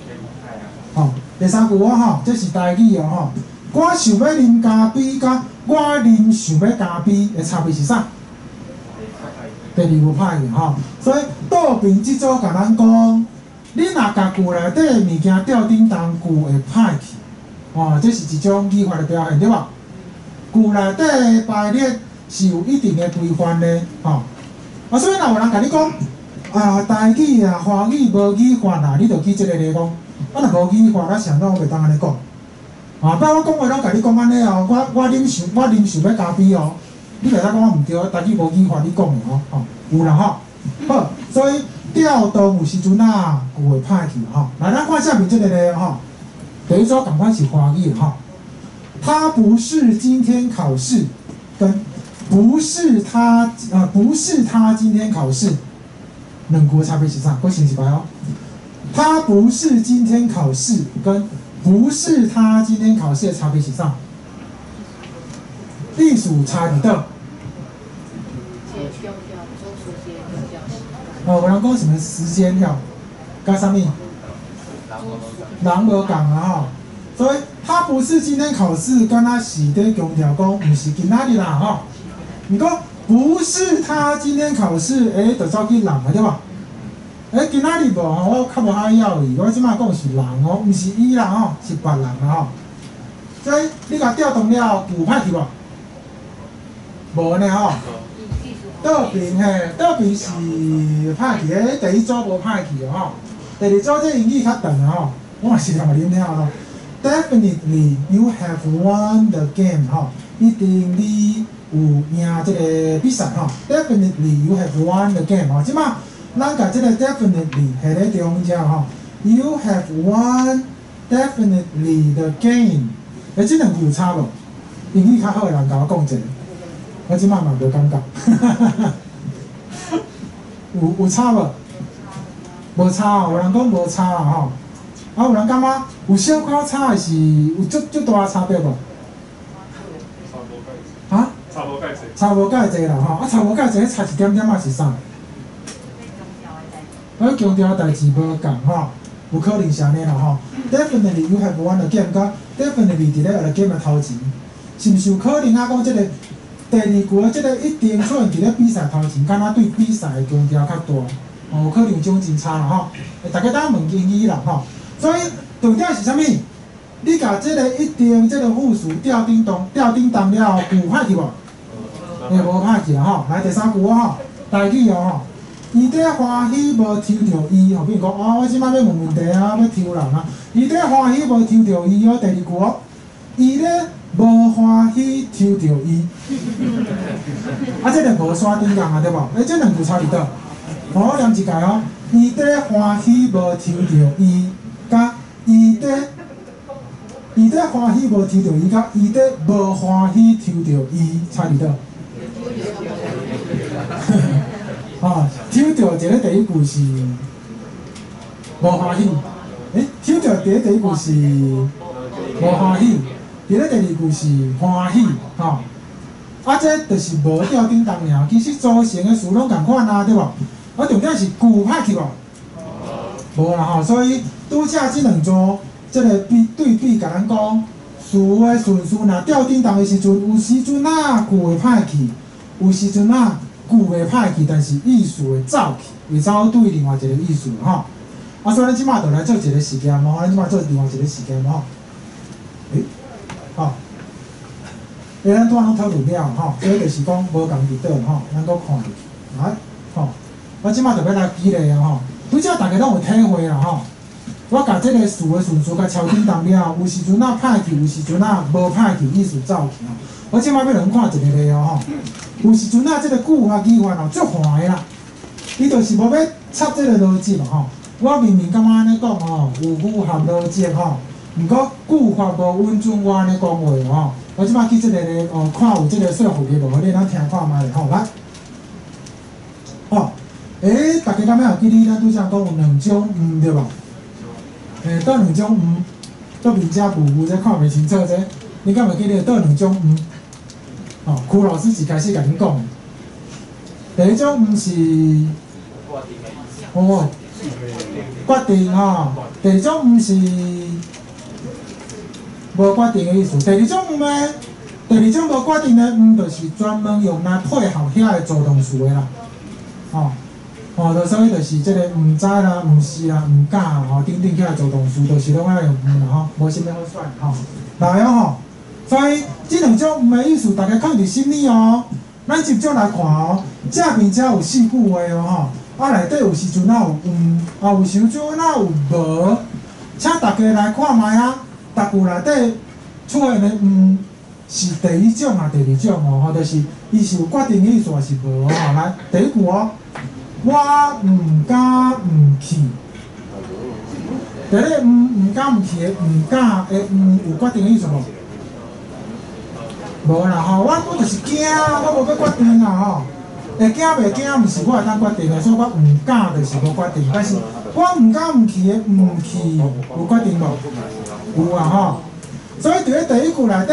吼，第三句吼，这是台语哦吼，我想要啉咖啡，甲我想要咖啡的差别是啥？第二句歹去吼，所以倒边即组甲咱讲。你若甲句内底的物件吊顶当句会歹去，哦，这是一种语法的表现，对吧？句内底的排列是有一定的规范的，吼。啊，所以若有人甲你讲，啊，台语啊、华语无语法啊，你着记即个例讲，啊，若无语法，咱上当袂当安尼讲。啊，摆我讲话拢甲你讲安尼哦，我啉想要咖啡哦，你袂使讲我毋对，台语无语法你讲的哦，吼，有啦吼。好，所以。调动有时阵啊，句会歹去吼。来，咱看下面这个咧吼，第一组同款是华语吼。他不是今天考试，跟不是他今天考试，两句差别是啥？我先一摆哦。他不是今天考试，跟不是他今天考试的差别是啥？意思差伫倒？有人讲什么时间了，甲啥物？人无共啊吼，所以他不是今天考试，敢若是咧强调讲，毋是今仔日啦吼。毋过不是他今天考试，就走去人啊对吧？今仔日无吼，我较无遐要伊，我即摆讲是人哦，毋是伊啦吼，是别人啦吼。所以你甲调动了，句歹去无？无呢吼。倒边是歹去的，第一组无歹去的吼。第二组这英语较长啊吼，我嘛是互恁听咯。Definitely you have won the game 吼，一定你有赢这个比赛吼。Definitely you have won the game 吼，即摆咱甲这个 definitely 下咧中间吼 ，you have won definitely the game。这两句有差无？英语较好的人甲我讲一下。我即摆嘛无感觉，有差无？无差哦，有人讲无差啊吼。啊，有人感觉有小可差的是有足大差别无？啊？差无介济。差无介济啦吼，啊差无介济，差一点点仔是啥？强调代志无共吼，有可能是安尼啦吼。Definitely you have won the game， 甲 definitely 伫咧 the game 的头前，是毋是有可能啊？讲即个？第二句即个一定出现伫咧比赛头前，敢若对比赛的强调较大，有可能有种真差啦吼。大家当问英语啦吼，所以重点是啥物？你甲即个一定即个复数吊叮当了，句歹去无？无歹去啦吼。来第三句吼，台语哦吼，伊在欢喜无抽着伊吼，比如讲我即摆要问问题啊，要抽人啊，伊在欢喜无抽着伊哦。第二句哦。伊咧无欢喜抽到伊，啊，这个无刷顶杠啊，对无？这两句差伫倒？我念一下哦，伊咧欢喜无抽到伊，甲伊咧欢喜无抽到伊，甲伊咧无欢喜抽到伊，差伫倒？啊，抽到一个第一句是无欢喜，抽到第一句是无欢喜，伫咧第二句是欢喜，吼。啊，这就是无吊顶当尔，其实组成的词拢共款啊，对无？啊，重点是句歹去无？无啦吼，所以拄则即两组，即个对比甲咱讲，词的顺序若吊顶当的时阵，有时阵啊句会歹去，有时阵啊句袂歹去，但是意思会走去，会走对另外一个意思吼。啊，所以咱即马就来做一个实验咯，咱即马做另外一个实验吼。吼，因为咱拄仔拢讨论了吼，所以就是讲无共伫倒吼，咱搁看落去，来吼。我即马就要来举例啊吼，拄则大家拢有体会啦吼。我甲即个词的顺序甲敲叮当了，有时阵啊歹去，有时阵啊无歹去，意思走去吼。我即马要咱看一个例吼，有时阵啊，即个句法语法吼足坏的啦，伊就是无要插即个逻辑嘛吼。我明明感觉安尼讲吼，有符合逻辑吼，毋过句法无稳准我安尼讲话吼。我即马去即个咧看有即个说服力无？你咱听看觅吼，来，大家敢若有记哩？咱拄则讲有两种对无？倒两种倒面遮有这看袂清楚这，你敢会记哩？倒两种区老师一开始甲恁讲，第一种是决定吼，第二种是无决定的意思。第二种呢，第二种无决定的就是专门用来配合遐个助动词的啦，所以就是即个知啦、是啦、敢啦，等等遐个助动词，就是拢爱用啦吼，无啥物好选吼。来吼，所以即两种的意思，大家放伫心里哦。咱集中来看哦，正面遮有4句话哦吼，内底有时阵有有时阵有无，请大家来看卖啊，逐句内底出现的是第一种啊，第二种哦，就是伊是有决定的意思，还是无哦？来，第一句哦，我敢去。第一个敢去的敢的有决定的意思无？无啦吼，我就是惊，我无要决定啊吼。会惊袂惊，毋是我会当决定的，所以我敢就是无决定。但是我敢去的去有决定无？有啊吼。所以伫咧第一句内底，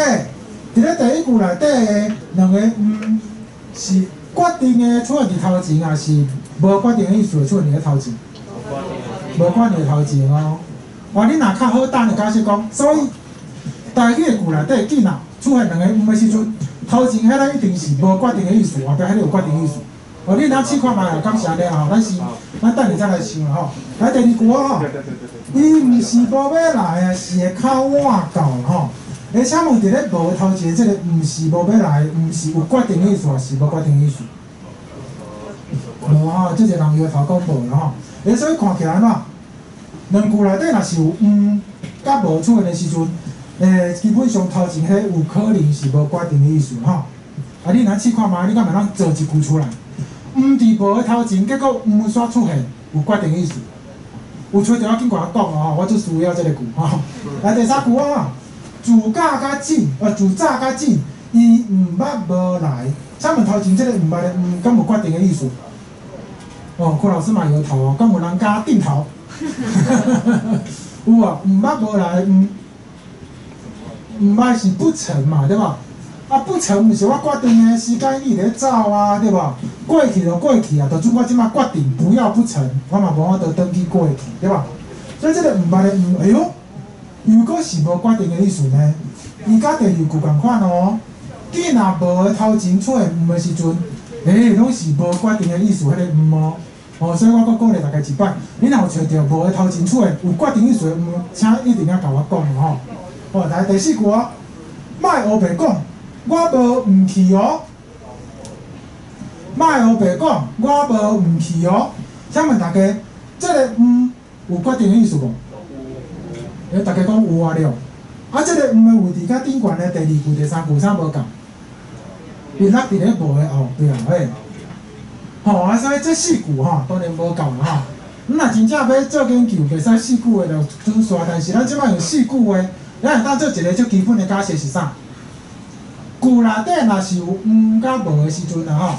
伫咧第一句内底的两个是决定的出现伫头前，还是无决定的意思会出现伫咧头前？无决定的头前哦。你若较好等的解释讲，所以台语的句内底紧啊。出现两个的时阵，头前迄个一定是无决定的意思，后壁迄个有决定的意思。你若试看卖，感谢你吼，咱等下再来想吼。来第二句吼，伊毋是无要来啊，是会口晏到吼。而且问伫咧无的头前，即个毋是无要来，毋是有决定的意思，还是无决定的意思？无吼，即个人摇头讲无啦吼。所以看起来怎？两句内底若是有甲无出现的时阵。基本上头前迄有可能是无决定的意思吼。你若试看卖，你敢会当做一句出来？伫无的头前，结果煞出现有决定的意思。有找着我紧甲我讲哦，我最需要即个句吼。来第三句啊，自早较紧，伊捌无来。请问头前即个捌的敢有决定的意思？柯老师嘛摇头哦，敢有人加定头？有啊，捌无来捌是不成嘛，对吧？不成毋是我决定的，时间你咧走啊，对吧？过去就过去啊，就算我即马决定不要不成，我嘛无法度登记过去，对吧？所以即个捌的哎呦，如果是无决定的意思呢？伊甲第二句共款哦。既若无的头前出现的时阵，拢是无决定的意思，迄个哦。所以我鼓励大家一摆，你若有找着无的头前出现有决定意思的请一定要甲我讲吼。来第4句哦，莫黑白讲，我无去哦。莫黑白讲，我无去哦。请问大家，这个有决定的意思无？大家讲有啊了。啊，这个唔的位置甲顶悬的第二句、第三句啥无共，伊落伫咧无的后壁嘿。吼啊，所以这4句吼当然无够啦吼。你若真正要做研究，袂使4句的就准煞，但是咱即摆用4句的，咱会当做一个最基本的假设是啥？句内底若是有甲无的时阵啊吼，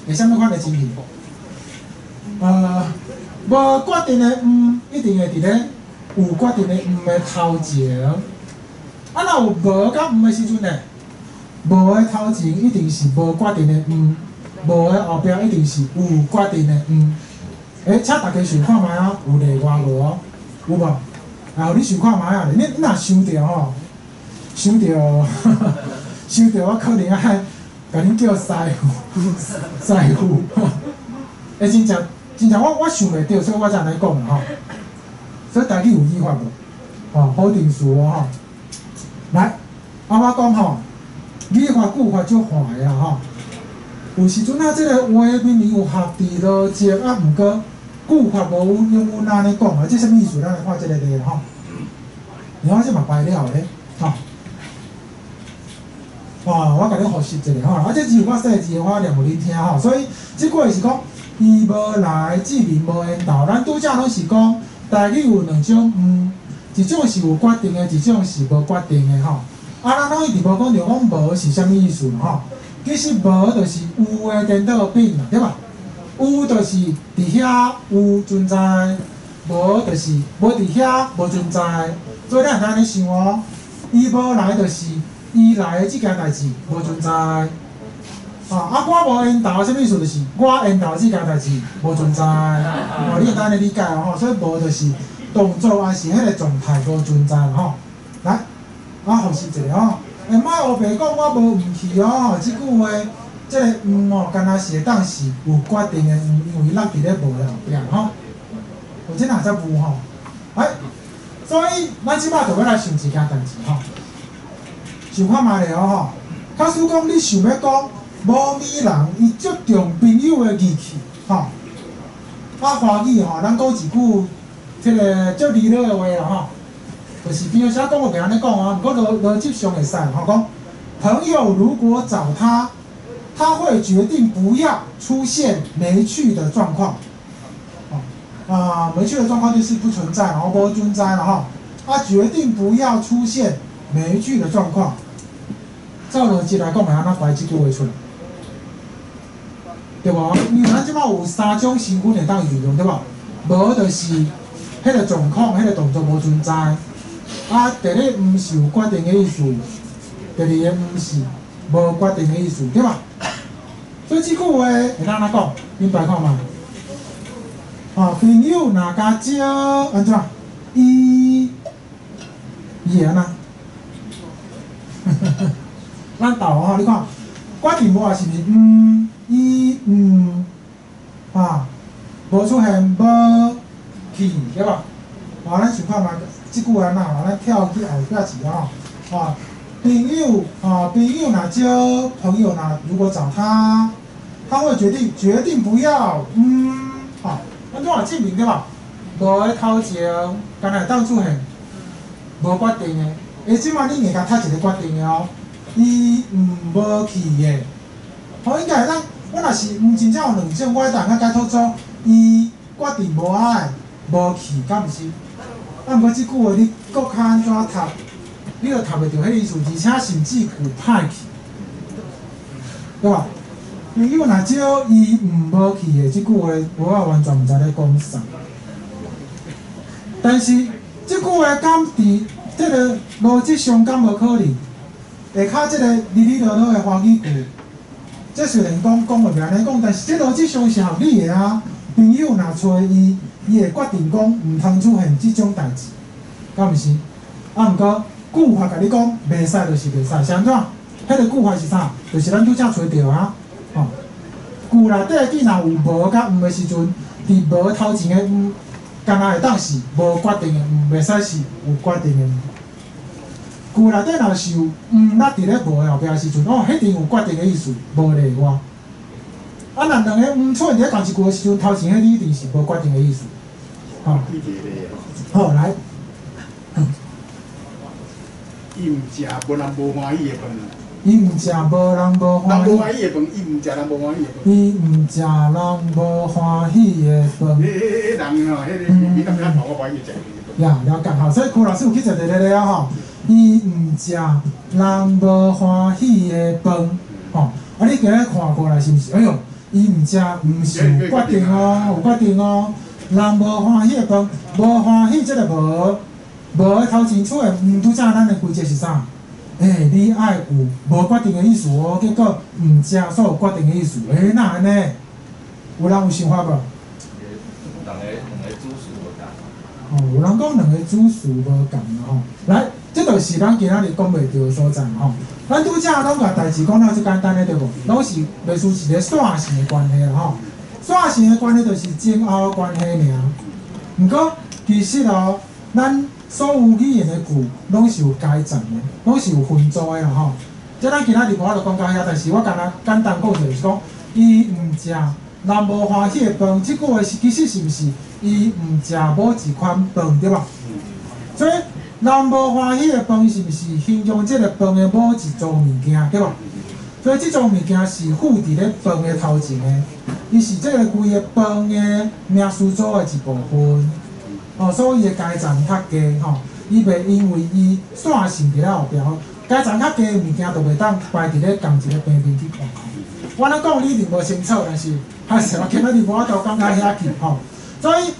会啥物款的情形？无决定的一定会伫咧有决定的的头前。啊，若有无甲的时阵呢？无的头前一定是无决定的无的后壁一定是有决定的请大家想看觅啊，有例外无哦？有无？啊，你想看觅啊？你若想着吼，想着我可能爱甲恁叫师傅，真正我想袂到，所以我才安尼讲吼。所以台语有语法无？好定数吼。来，我讲吼，语法句法足坏的啦吼。有时阵啊，即个话明明有合字逻辑啊，毋过句法无用阮安尼讲啊，即啥物意思？咱来看即个例吼。你看这嘛白了咧，吼。我甲你复习一下吼，啊，这字我写字我念互恁听吼，所以即句是讲伊无来，志明无缘投。咱拄则拢是讲台语有两种，一种是有决定的，一种是无决定的吼。啊，咱拢一直无讲着讲无是啥物意思吼。其实无就是有的颠倒变啦，对吧？有就是伫遐有存在，无就是无伫遐无存在。所以咱会当安尼想哦，伊无来就是伊来的即件代志无存在。我无缘投，啥物意思？就是我缘投即件代志无存在。你会当安尼理解哦，所以无就是动作还是迄个状态无存在吼。来，复习一下吼。莫后白讲我无毋去哦，即句话，即个敢若是会当是有决定的因为伊落伫咧无的后壁吼。有即若才有吼。所以咱即摆就要来想一件代志吼。想看觅咧吼，假使讲你想要讲无美人，伊足重朋友的义气吼。华语吼，咱讲一句即个足利落的话啦吼。就是比如说讲，我袂安尼讲啊，毋过逻辑上会使吼讲，朋友如果找他会决定不要出现没去的状况。没去的状况就是不存在，然后无存在了吼。决定不要出现没去的状况。照逻辑来讲，会安怎排即句话出来？对无？因为咱即摆有3种身份会当运用，对无？无就是迄个状况、迄个动作无存在。第一毋是有决定的意思，第二个毋是无决定的意思，对吧？所以即句话会当安怎讲？明白看嘛？朋友若甲招安怎？伊会安怎？咱斗吼，你看决定无是毋是？伊无出现无去，对吧？咱想看嘛？即句话呐，咱跳去后壁字吼。朋友若招，朋友如果找他会决定不要，咱怎证明对吧？无的头前，敢若会当出现无决定的。即摆你硬甲踢一个决定的哦，伊无去的。应该咱我若是真正有两种，我会当解脱做伊决定无爱，无去，敢毋是？毋过即句话你搁较安怎读，你就读袂着迄意思，而且甚至有歹去，对吧？朋友若招伊无去的，即句话我完全毋知咧讲啥。但是即句话敢伫即个逻辑上敢无可能？下骹即个哩啰啰的华语句，这虽然讲袂安尼讲，但是即逻辑上是合理的啊。朋友若找伊会决定讲毋通出现即种代志，敢毋是？毋过句法甲你讲袂使就是袂使，是安怎？迄个句法是啥？就是咱拄则找着啊，句内底既若有无甲的时阵，伫无头前的敢若会当是无决定的袂使是有决定的句内底若是有落伫咧无的后壁的时阵，迄定有决定的意思，无例外。若两个出现伫咧同一句的时阵，头前迄一定是无决定的意思。好，来。伊毋食无人无欢喜的饭。伊毋食无人无人欢喜，无欢喜的饭，伊毋食人无欢喜的饭。伊毋食人无欢喜的饭。迄人吼，迄个你敢敢跑我欢喜食？呀，了解吼，所以柯老师有去坐地咧了吼，伊毋食人无欢喜的饭，吼，啊你今日看过来是毋是？哎哟，伊毋食，毋是有决定哦，有决定哦，人无欢喜的饭，无欢喜即个无头前出的，拄则咱的规则是啥？你爱有无决定的意思哦，结果毋食所有决定的意思，哪安尼？有人有想法无？两个主事无共。哦，有人讲两个主事无共吼。来，这就是咱今仔日讲袂着的所在吼。咱拄则拢甲代志讲到即简单的对无？拢是类似一个线性的关系啦吼。线性的关系就是前后的关系尔。毋过其实哦，咱所有语言的句拢是有阶层的，拢是有分组的啦吼。即咱今仔日无法度讲到遐，但是我敢若简单讲就是讲，伊毋食人无欢喜的饭，即句话是其实是毋是？伊毋食某一款饭对吧？所以人无欢喜的饭是毋是形容即个饭的某一组物件对吧？所以即种物件是附伫咧饭的头前的，伊是即个规个饭的名词组的一部分。哦，所以伊的阶层较低吼，伊袂因为伊线性伫咧后壁，阶层较低的物件就袂当摆伫咧同一个平面去看。我咧讲你一定无清楚，但是还是我今仔日无法度讲到遐去吼。所以，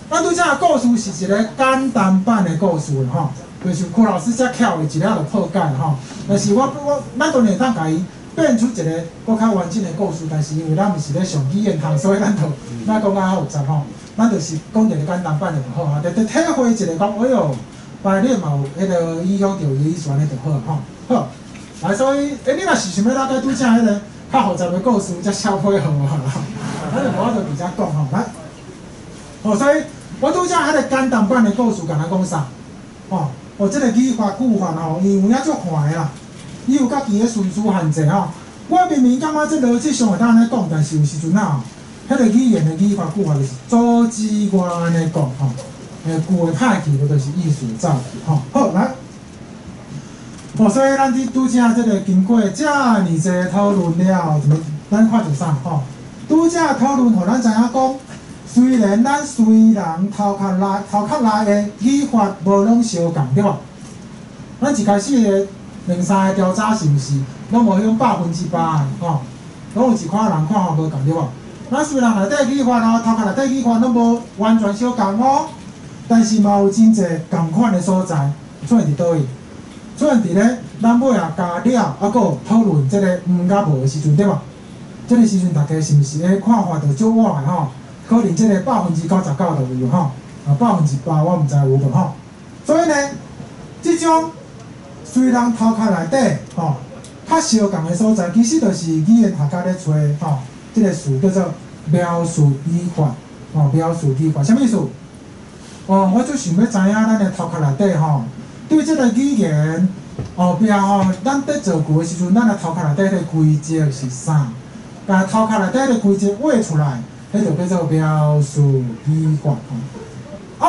咱拄则的故事是一个简单版的故事吼，就是柯老师遮巧的一了就破解吼。但是咱当然会当甲伊变出一个搁较完整的故事，但是因为咱毋是咧上语言堂，所以咱就莫讲较复杂吼。咱就是讲一个简单版就好哈，就体会一个讲，哎哟，反正你嘛有迄个影响到伊意思安尼就好吼。好，来，所以，你若是想要了解拄则迄个较复杂的故事，则稍配合我啦，咱就无法度直接讲吼，来。哦，所以我拄则迄个简单版的故事，甲咱讲啥？即个语法句法吼，伊有影足快的啦，伊有家己的顺序限制吼。我明明感觉即逻辑上会当安尼讲，但是有时阵啊，迄个语言的语法句法就是组织我安尼讲吼，句会歹去，无就是意思走去吼。好，来，所以咱拄则即个经过遮尔济讨论了，咱看着啥吼？拄则讨论，互咱知影讲。虽然咱虽人头壳内的语法无拢相共，对无？咱一开始的2、3个调查是毋是拢无用100%吼？拢有一款人看法无共，对无？咱虽然内底语法头壳内底语法拢无完全相共哦，但是嘛有真侪共款的所在，出现伫倒位？出现伫咧咱尾啊加了，还佫讨论即个甲无的时阵，对无？即个时阵大家是毋是看法就足歪吼？可能即个99%就有吼，8%我毋知有无吼。所以呢，即种虽然头壳内底吼较相共的所在，其实就是语言学家咧找吼，即个词叫做描述语法描述语法，啥物意思？我就想要知影咱的头壳内底吼，对即个语言后壁吼，咱伫造句的时阵，咱的头壳内底的规则是啥？把头壳内底的规则画出来。迄就叫做描述语法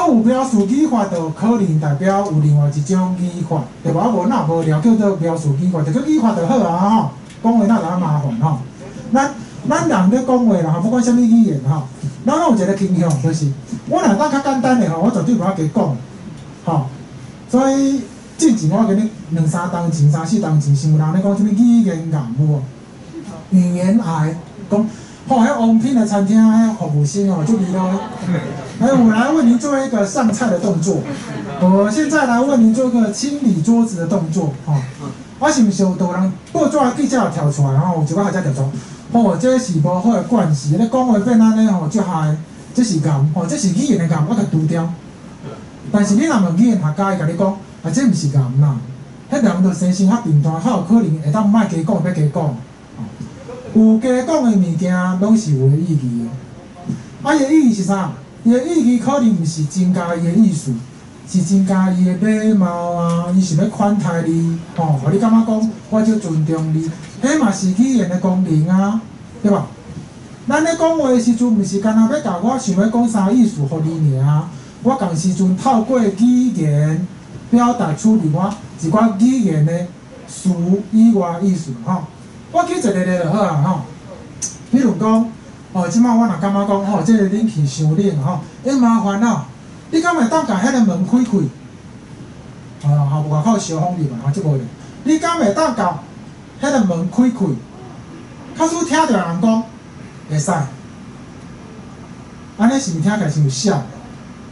有描述语法，就可能代表有另外一种语法，对无？无那无聊叫做描述语法，就叫语法就好啊吼。讲话哪有麻烦吼？咱人咧讲话啦，不管啥物语言吼，咱拢有一个倾向，就是我若当较简单的吼，我绝对无法加讲吼。所以之前我跟你2、3当前、3、4当前，是有人咧讲啥物语言癌有无？语言癌讲。迄王品的餐厅，迄服务生哦，就离了。我来为您做一个上菜的动作。我现在来为您做一个清理桌子的动作。我是毋是有人报纸记者跳出来，有一个学者跳出来，这是无好的惯势。你讲话变安尼就害，这是癌，这是语言的癌，我甲除掉。但是你若问语言学家，伊甲你讲，这毋是癌啦，迄人就生性较平淡，较有可能会当莫加讲，要加讲。有加讲的物件，拢是有意义的。伊的意义是啥？伊的意义可能毋是增加伊的意思，是增加伊的礼貌啊，伊想要款待你，互你感觉讲我就尊重你，迄嘛是语言的功能啊，对吧？咱咧讲话的时阵，毋是干那要甲我想要讲啥意思互你尔，我共时阵透过语言表达出一寡语言的词以外意思吼。我举一个例就好啊吼，比如讲，即摆我若感觉讲即个冷气伤冷吼，麻烦你敢会当甲迄个门开开？外口烧风入嘛，即无咧。你敢会当甲迄个门开开？假使听到人讲会使，安尼是毋听起来像有笑？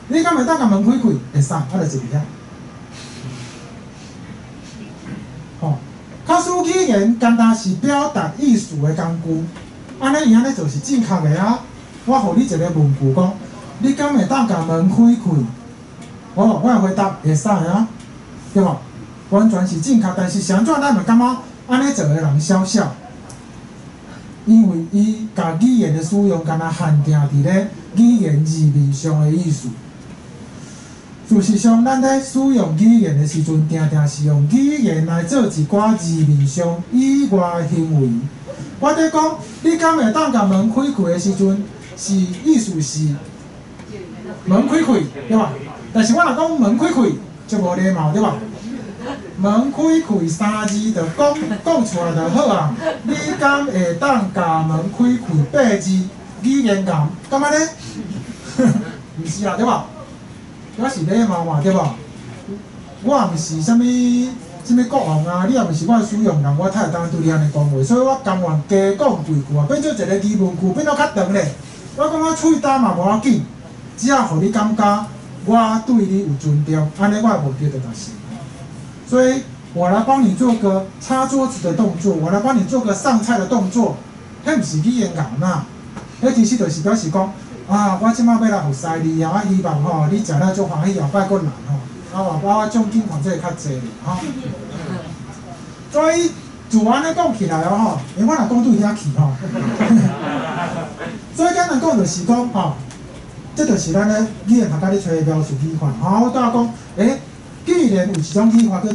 你敢会当甲门开开？会使，就一个。假使语言单单是表达意思的工具，安尼伊安尼就是正确的啊。我互你一个问句讲，你敢会当甲门开开？我会回答会使啊，对无？完全是正确，但是谁怎咱嘛感觉安尼做的人少少，因为伊甲语言的使用敢若限定伫咧语言字面上的意思。事实上，咱在使用语言的时阵，常常是用语言来做一寡字面上以外的行为。我在讲，你敢会当甲门开开的时阵，是意思是门开开，对吧？但是我若讲门开开，就无礼貌，对吧？门开开三字就讲出来就好啊。你敢会当甲门开开八字？语言感，干嘛呢？毋是啦，对吧？我是礼貌嘛，对吧？我也毋是啥物国王啊，你也毋是我使用人，我才会当对你安尼讲话，所以我甘愿加讲几句啊，变做一个疑问句，变做较长咧。我感觉喙焦嘛无要紧，只要互你感觉我对你有尊重，安尼我也无觉得大事。所以我来帮你做个擦桌子的动作，我来帮你做个上菜的动作，迄毋是语言咬呐，迄其实就是表示讲。我即摆要来服侍你啊！我希望你食了足欢喜，后摆佫来我奖金款这会较济咧所以自安尼讲起来因为我若讲对遐去所以简单讲就是讲这就是咱咧语言学家咧找的描述语法我拄仔讲，既然有一种语法叫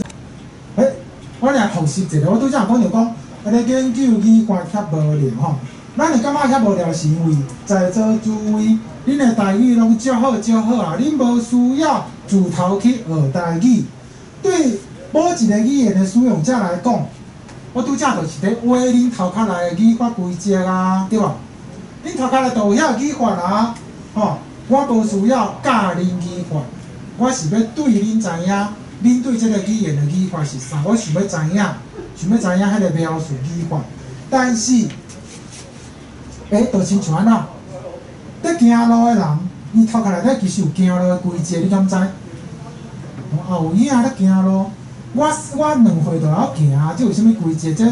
我来复习一下，我拄则讲着讲，咧研究语法较无聊咱会感觉遐无聊，是因为在座诸位，恁的台语拢足好啊！恁无需要自头去学台语。对某一个语言的使用者来讲，我拄则就是咧画恁头壳内的语法规则啊，对吧？恁头壳内都有遐语法啊，我无需要教恁语法，我是要对恁知影，恁对这个语言的语法是啥，我想要知影迄个描述语法，但是。就亲像安怎？在行路的人，伊头壳内底其实有行路的规则，你敢知？有影咧行路，我2岁就晓行，这有啥物规则？这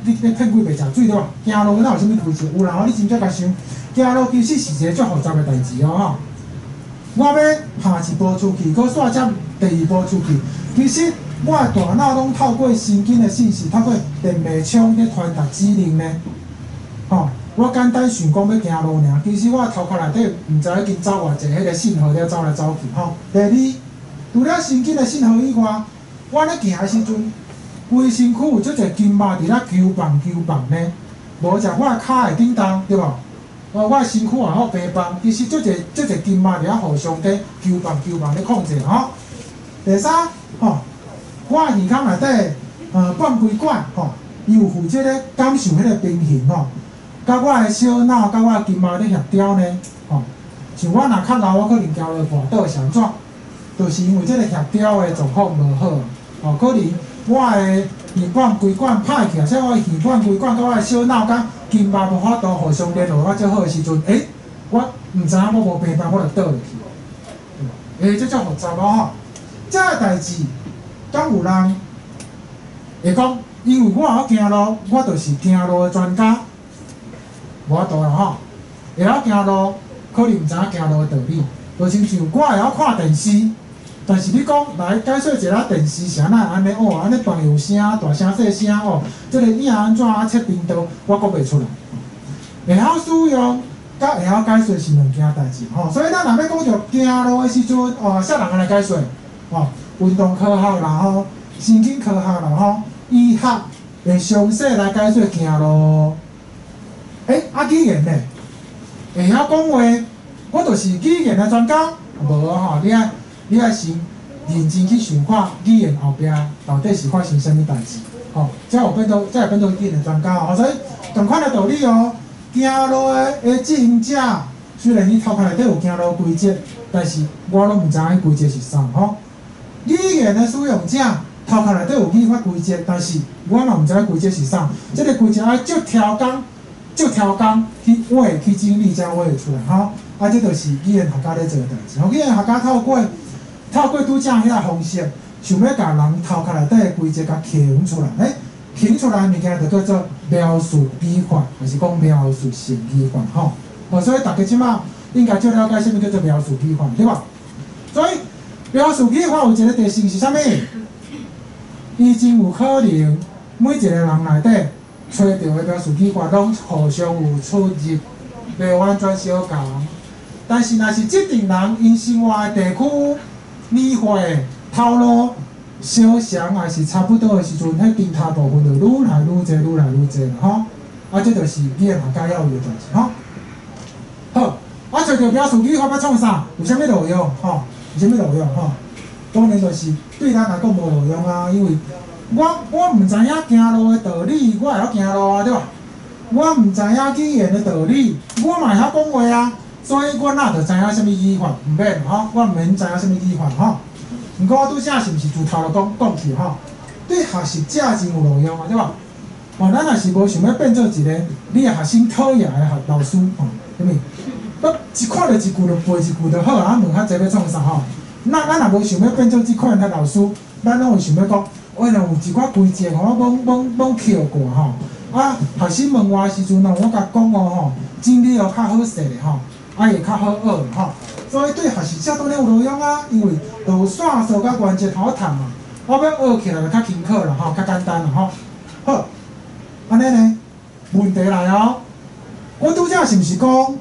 你骗鬼袂食水对吧？行路哪有啥物规则？有人你真正甲想，行路其实是一个足复杂的代志我要下一步出去，搁煞接第2步出去，其实我的大脑拢透过神经的信息，透过电脉冲咧传达指令呢，我简单想讲要行路尔，其实我头壳内底毋知已经走偌济迄个信号了走来走去第二，除了神经的信号以外，我咧行的时阵，规身躯有足侪筋肉伫咧球棒呢，无食我的骹会叮当，对无？我的身躯也好白棒，其实足侪筋肉伫咧互相伫球棒咧控制第三，我的耳孔内底灌规管伊有负责咧感受迄个平衡甲我的小脑、甲我的筋肉咧协调呢，像我若较老，我可能交落跋倒是安怎？就是因为这个协调的状况无好，可能我的耳管规管歹去，且我的耳管规管甲我的小脑、甲筋肉无法度互相联络较好的时阵，我毋知影我无平衡，我就倒落去，这足复杂这个代志，敢有人会讲？因为我晓行路，我就是行路的专家。无法度啦会晓行路，可能毋知影行路的道理。就亲像我会晓看电视，但是你讲来解说一下电视是安怎安尼安尼放有声、大声、细声这个影安怎切频道，我讲袂出来。会晓使用，甲会晓解说是两件代志所以咱若要讲着行路的时阵啥人安尼解说运动科学啦神经科学啦医学会详细来解说行路。语言呢？会晓讲话，我就是语言的专家。无你爱先认真去想看语言后壁到底是发生什么代志，吼，才有变做语言的专家哦。所以同款的道理哦，行路的执行者虽然伊头壳内底有行路规则，但是我拢毋知影规则是啥吼。语言的使用者头壳内底有语法规则，但是我嘛毋知影规则是啥。这个规则要逐条工去画去整理，才画会出来吼。啊，这就是语言学家咧做的代志。语言学家透过拄则迄个方式，想要甲人头壳内底的规则甲形出来。形出来的物件就叫做描述语法，还是讲描述性语法吼。所以大家即马应该最了解什么叫做描述语法，对吧？所以描述语法有一个特性是啥物？伊真有可能每一个人内底找到的描述语法拢互相有出入，袂完全相共。但是若是特定人因生活的地区、年岁、头路相像，还是差不多的时阵，迄其他部分就愈来愈侪啦吼。啊，这就是语言学家要有的代志吼。好，找到描述语法要创啥？有啥物路用？吼，有啥物路用？吼，当然就是对咱来讲无路用啊，因为我毋知影行路的道理，我会晓行路啊，对吧？我毋知影语言的道理，我嘛会晓讲话啊，所以我哪着知影啥物语法？毋免吼，我毋免知影啥物语法吼。毋过我拄则是毋是自头就讲去吼？对学习者真有路用啊，对吧？咱若是无想要变做一个你的学生讨厌的老师吼，对咪？一看到一句就背一句就好啊，问较济要创啥吼？咱若无想要变做即款的老师，咱拢会想要讲，若有一寡规则吼，我捡过吼。啊，学生问我的时阵我甲讲吼，整理较好势咧吼，会较好学吼。所以对学习者当然有路用啊，因为有线索甲原则通读嘛，我要学起来就较轻巧啦吼，较简单啦吼。好，安尼呢？问题来哦，我拄则是毋是讲？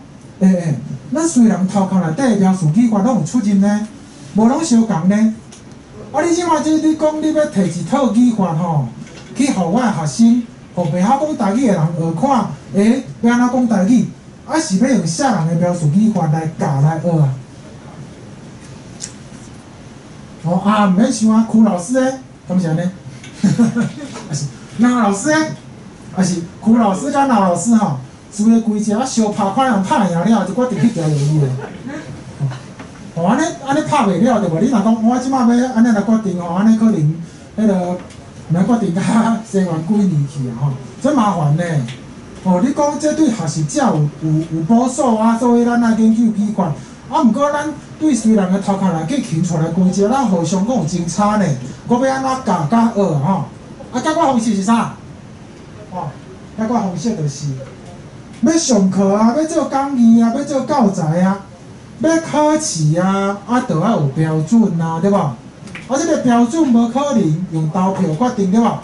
咱虽然头壳内底的描述语法拢有出入呢，无拢相共呢。啊，你即马你讲你要摕一套语法吼，去互我的学生，互袂晓讲台语的人学看，要安怎讲台语？啊，是要用啥人的描述语法来教来学啊？毋免想啊，曲老师诶，敢是安尼？啊是，哪老师诶？啊是曲老师甲哪老师吼？输个规则啊，相拍看人拍赢了，就决定去调用伊诶。安尼拍袂了对无？你若讲我即马要安尼来决定安尼可能迄个来决定甲生完几年去啊吼，真麻烦呢。你讲这对学习者有补助啊，所以咱来研究语法。毋过咱对虽然个头壳内底形出来规则，咱互相讲有真差呢。我要安怎教甲学吼？教我方式是啥？教我方式就是。要上课啊，要做讲义啊，要做教材啊，要考试啊，就要有标准啊，对吧？这个标准无可能用投票决定，对吧？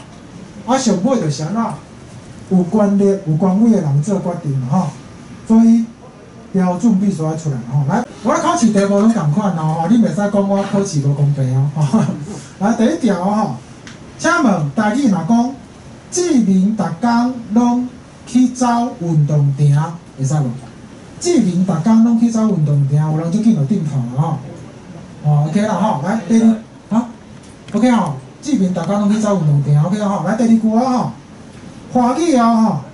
上尾就是安怎有权力、有权威的人做决定吼。所以标准必须要出来吼。来，我考试题目拢同款哦，你袂使讲我考试无公平哦。来，第一条吼，请问台语若讲，志明逐工拢去走运动场，会使无？志明逐工拢去走运动场，有人就紧就点头啦吼。OK 啦吼，来第二，OK 吼，志明逐工拢去走运动场 ，OK 啦吼，来第二句啊吼，华语哦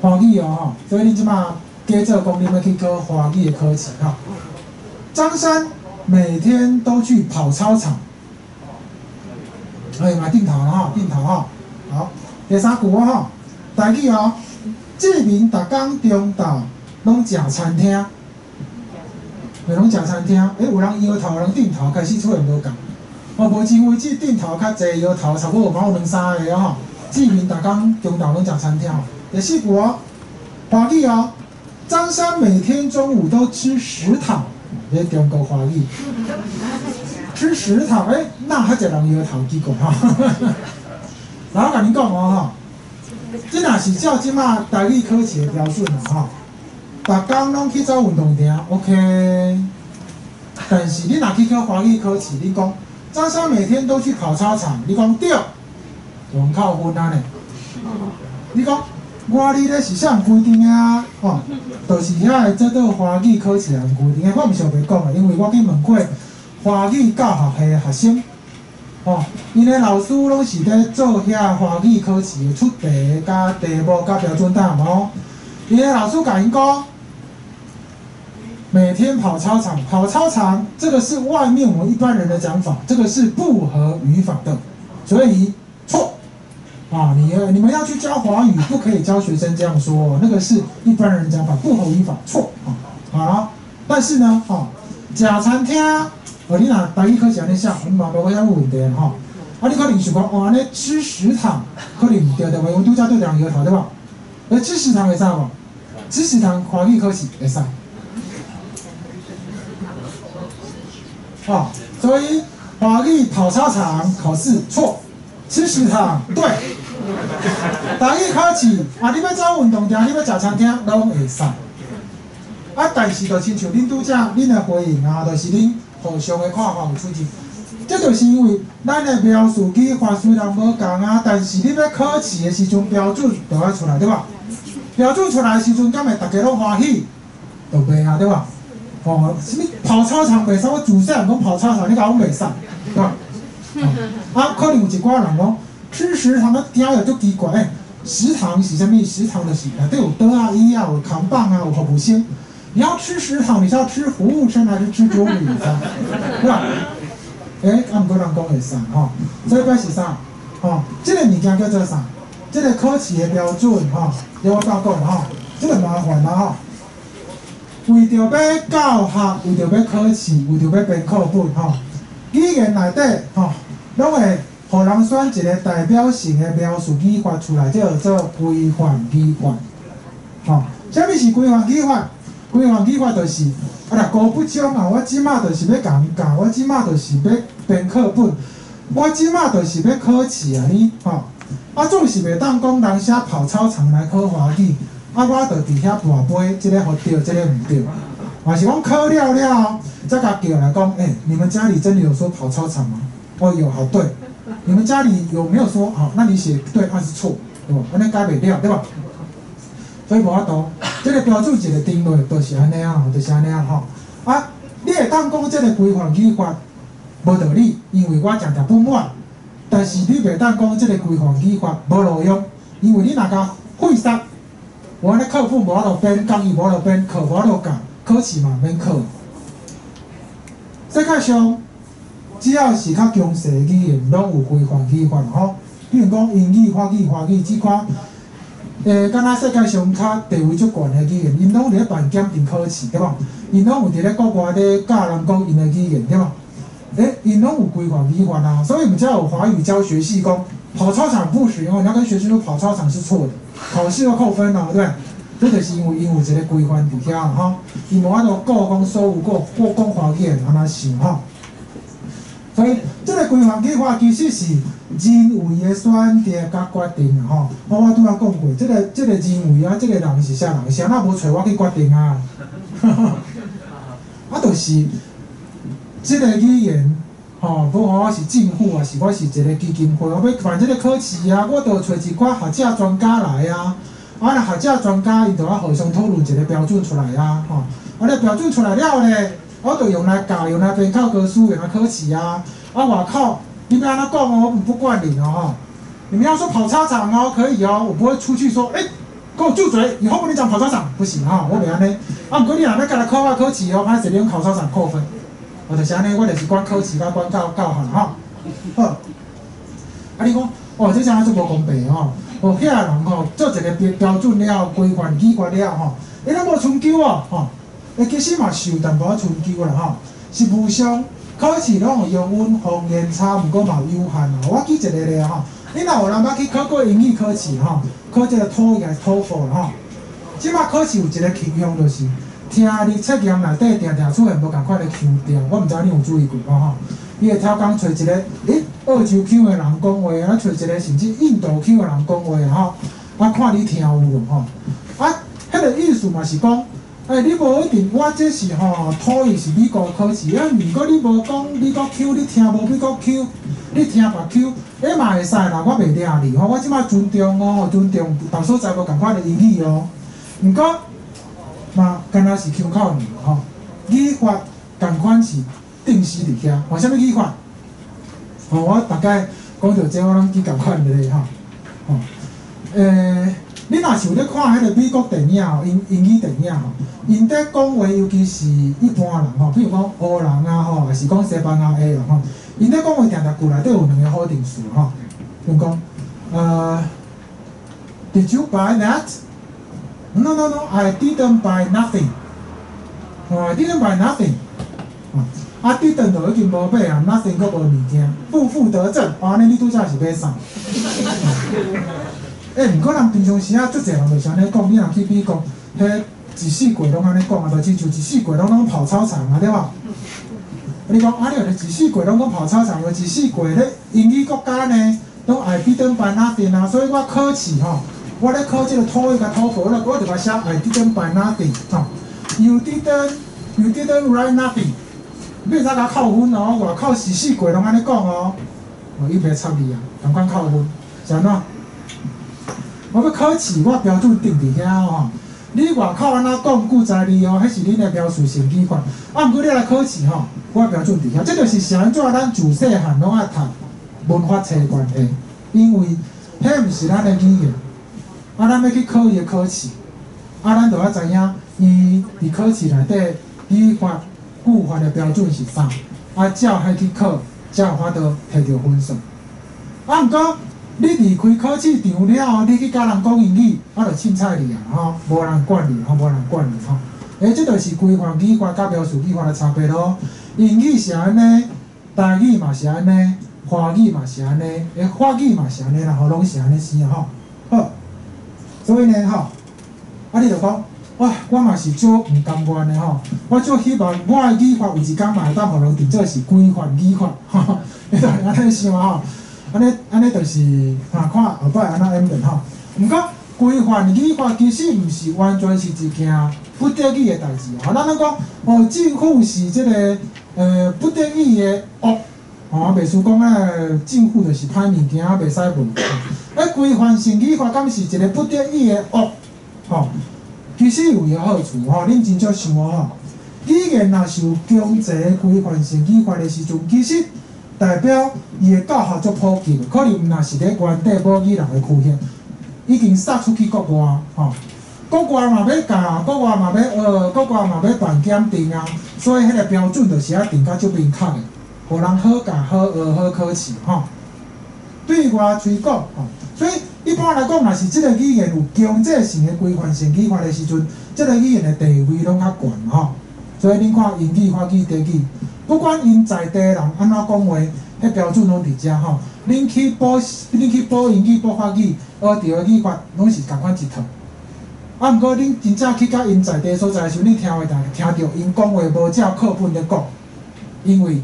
吼，所以你即马加做讲你要去考华语的考试吼。张三每天都去跑操场，嘛点头啦吼，点头吼，好，第三句啊吼。台语志明逐工中昼拢食餐厅，拢食餐厅。有人摇头，有人点头，开始出现无共。目前为止点头较济，摇头差不多有2、3个吼。志明逐工中昼拢食餐厅。第四句华语张三每天中午都吃食堂，这中国华语。吃食堂，那较济人摇头奇怪吼。然后甲你讲吼。这若是照即马台语考试的标准啦吼，逐工拢去走运动场 ，OK。但是你若去考华语考试，你讲张三每天都去跑操场，你讲对，用扣分啊呢。你讲我你咧是啥规定啊？就是遐个做到华语考试人规定的，我毋想袂讲啊，因为我去问过华语教学的学生，因的老师拢是咧做遐华语考试的出题、加题目、加标准答案哦。因的老师甲因讲，每天跑操场，跑操场这个是外面我们一般人的讲法，这个是不合语法的，所以错。你们要去教华语，不可以教学生这样说，那个是一般人讲法，不合语法，错好，但是呢，食餐厅，你若台语考试安尼写，你嘛无遐问题你可能想讲，安尼吃食堂可能唔对的，我拄则对人摇头对吧？吃食堂会使无？吃食堂华语考试会使。所以华语跑操场考试错，吃食堂对。台语考试，你要走运动场，你要食餐厅，拢会使。但是就亲像恁拄则恁的回应就是恁互相的看法有出入。这就是因为咱的描述语法虽然无共但是你要考试的时阵标准就要出来，对吧？标准出来的时阵，敢会大家拢欢喜，就袂对吧？什么跑操场袂使，我自细汉讲跑操场，你甲我袂使，对吧？可能有一寡人讲。吃食堂的听着足奇怪，食堂是啥物？食堂就是内底有桌椅有扛棒有服务生。你要吃食堂，你是要吃服务生还是吃桌椅？对吧？毋过人讲会使所以表示啥？这个物件叫做啥？这个考试的标准由我甲讲这个麻烦为着要教学，为着要考试，为着要编课本语言内底拢会。互人选一个代表性的描述语法出来，叫做规范语法。啥物是规范语法？规范语法就是高不中我即马就是要共教，我即马就是要编课本，我即马就是要考试总是袂当讲人写跑操场来考华语，我就伫遐跋杯，这个互对，这个毋对。还是讲考了再甲叫来讲，你们家里真的有说跑操场吗？有，好对。你们家里有没有说那你写对，是错，对吧？安尼改袂了，对吧？所以无法度，这个标准一个定落就是安尼就是安尼你会当讲这个规范语法无道理，因为我常常不满。但是你袂当讲这个规范语法无路用，因为你若甲废杀，我安尼课本无法度编，讲义无法度编，课无法度教，考试嘛免考。世界上。只要是较强势的语言，拢有规范语法比如讲英语、法语即款，敢若世界上较地位足悬的语言，因拢伫咧办检定考试，对吧？因拢有伫咧国外咧教人讲因的语言，对吧？因拢有规范语法所以我们才有华语教学系讲跑操场不使用，你要跟学生说跑操场是错的，考试要扣分对不对？这就是因为有一个规范伫遐因无法度顾讲所有过讲华语的人安怎想所以，这个规范语法其实是人为的选择甲决定我拄仔讲过，这个人为这个人是啥人？谁若无找我去决定就是这个语言无我是政府是我是一个基金会，我要办这个考试我就找一寡学者专家来若学者专家伊就要互相讨论一个标准出来这标准出来了咧。我就用来教，用来编考科书，用来考试外口你们安怎讲我不管你你们要说跑操场可以我不会出去说给我住嘴，以后不能讲跑操场，不行我袂安尼。不过你若要甲来考我考试歹势你用跑操场扣分，就是安尼，我就是管考试甲管教学好。你讲这啥足无公平遐人做一个标准了，规范语法了伊拢无春秋其实嘛是有淡薄仔春秋啦是无相考试拢有用文方言差，毋过嘛有限我举一个咧你若有人捌去考过英语考试考这个托业、托福即摆考试有一个倾向就是听你测验内底定定出现无共款的腔调，我毋知你有注意过伊会超工找一个澳洲腔的人讲话找一个甚至印度腔的人讲话看你听有无迄个意思嘛是讲。你无一定，我这是土语是美国考试如果你无讲美国腔，你听无美国腔，你听别腔，嘛会使啦。我袂领你我即摆尊重尊重同所在无共款的英语毋过嘛，敢若是腔口尔语法共款是定时伫遐，换啥物语法？我大概讲到这，我拢去共款的咧吼。你若是有咧看迄个美国电影吼，英语电影吼，因在讲话，尤其是一般人吼，比如讲黑人啊吼，还是讲西班牙的人吼，因在讲话定句内底有两个好定数吼，比如讲Did you buy that? No, no, no. I didn't buy nothing. I didn't buy nothing. didn't 就已经无买啊 ，nothing 佫无物件，负得正。安尼你拄则是买啥？毋过人平常时啊，足侪人就是安尼讲。你若去美国，迄一世过拢安尼讲啊，就亲像一世过拢跑操场啊，对吧？你讲你若一世过拢讲跑操场，一世过咧英语国家呢，拢 I didn't buy nothing 啊，所以我考试吼。我咧考即个托一甲托福，我就甲写 I didn't buy nothing 吼。You didn't write nothing。你会使甲扣分哦，外口一世过拢安尼讲哦。伊袂插你啊，同款扣分，是安怎？我要考试，我标准定伫遐哦。你外口安怎讲句在理哦，迄是恁的描述性语法。毋过你来考试吼，我标准伫遐，这就是是安怎咱自细汉拢爱读文法册关系，因为迄毋是咱的语言。咱要去考伊的考试，咱就要知影伊伫考试内底语法、句法的标准是啥，照迄去考，才有法度摕到分数。毋过你离开考试场了后，你去甲人讲英语，就凊彩你啊吼，无人管你吼，无人管你吼。这就是规范语法甲描述语法的差别咯。英语是安尼，台语嘛是安尼，华语嘛是安尼，法语嘛是安尼啦，吼，拢是安尼生啊吼。好。所以呢，吼，你就讲，哇，我嘛是足毋甘愿的吼，我足希望我的语法有一天嘛会当互人定做是规范语法，吼，你就安尼想吼，安尼就是看后摆安怎演变吼。毋过规范语法其实毋是完全是一件不得已的代志吼，咱讲政府是即个不得已的恶。袂输讲政府就是歹物件，袂使问。规范性语法敢是一个不得已的恶？其实有伊个好处恁真少想吼。语言若是有强制规范性语法的时阵，其实代表伊的教学足普及，可能毋若是咧原地母语人的区县，已经撒出去国外国外嘛要教，国外嘛要学，国外嘛要办检定啊，所以迄个标准就是要定甲足明确的。互人好教、好学、好考试对外推广所以一般来讲，若是即个语言有强制性的规范性语法的时阵，即个语言的地位拢较悬所以恁看英语、法语、德语，不管因在地人安怎讲话，迄标准拢伫遮恁去补英语、补法语，学到的语法拢是共款一套。毋过恁真正去到因在地所在的时候，恁听到因讲话无照课本咧讲，因为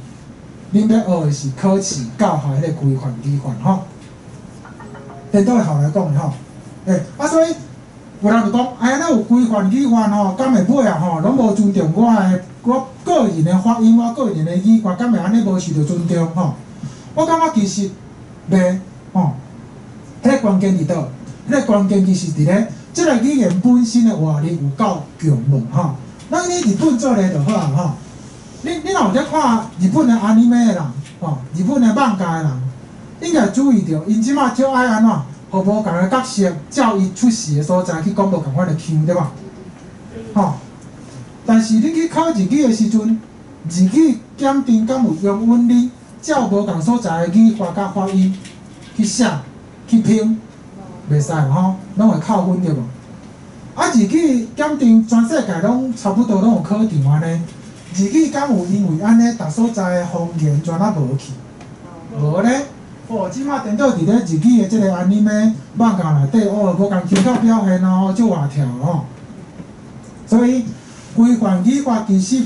恁要学的是考试教学迄个规范语法颠倒头来讲所以有人就讲，咱有规范语法敢会尾拢无尊重我个人的发音，我个人的语法，敢会安尼无受到尊重我感觉其实袂迄个关键伫倒？迄个关键其实伫咧，即个语言本身的活力有够强无咱咧日本做咧就好啊你若有咧看日本的アニメ的人，日本的漫画的人，应该注意到，因即马少爱安怎，互无共个角色照伊出世的所在去讲无共款的腔，对吧？但是你去考日语的时阵，日语检定敢有用阮恁照无共所在的语法甲发音去写去拼，袂使拢会扣分对无？日语检定全世界拢差不多拢有考场安尼。日语敢有因为安尼，逐所在的方言全无去？无咧，即马颠倒伫咧日语的即个安尼咩漫画内底，无共腔口表现足活跳所以规范语法其实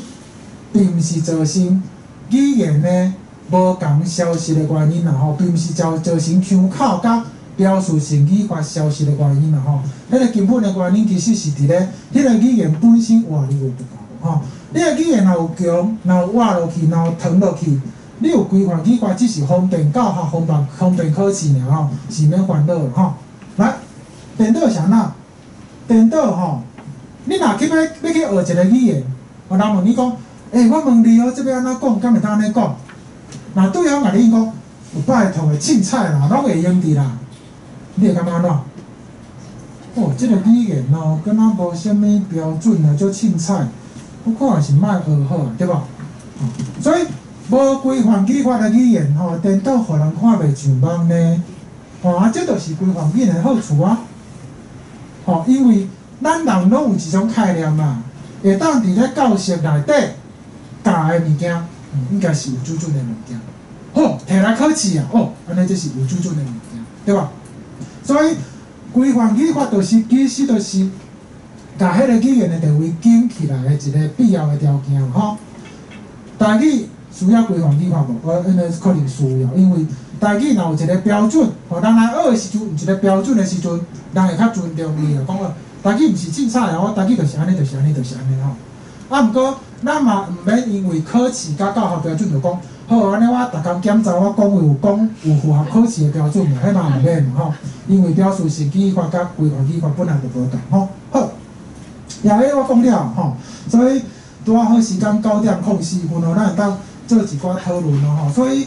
并毋是造成语言的无共消失的原因并毋是造成腔口甲标示性语法消失的原因迄个根本的原因其实是伫咧迄个语言本身活力有不够你的语言若有强，若有活落去，若有长落去，你有规范语法，只是方便教学、方便考试尔是免烦恼来，颠倒是安怎？颠倒你若去要去学一个语言，人问你讲，我问你哦，这边安怎讲，敢会当安尼讲？那对方甲你讲，有拜托的凊彩啦，拢会用伫啦，你会感觉安怎？哦，这个语言哦，敢若无啥物标准啊，就凊彩，我看是莫学好，对吧？所以无规范语法的语言吼，颠倒互人看袂上网呢。这就是规范语言的好处啊。因为咱人拢有一种概念嘛，会当伫咧教室内底教的物件，应该是有水准的物件。好，摕来考试啊，安尼这是有水准的物件，对吧？所以规范语法其实就是把迄个语言的地位建起来的一个必要的条件吼。台语需要规范语法无？可能需要，因为台语若有一个标准，人来学的时阵有一个标准的时阵，人会较尊重你啦。讲台语毋是凊彩啦，台语就是安尼，就是安尼，就是安尼吼。毋过咱嘛毋免因为考试甲教学标准就讲，好安尼我逐工检查我有符合考试的标准无？迄嘛毋免吼，因为表示是语法甲规范语法本来就无同吼。好，也我讲了吼，所以拄好时间9:04分咱会当做一寡讨论咯吼。所以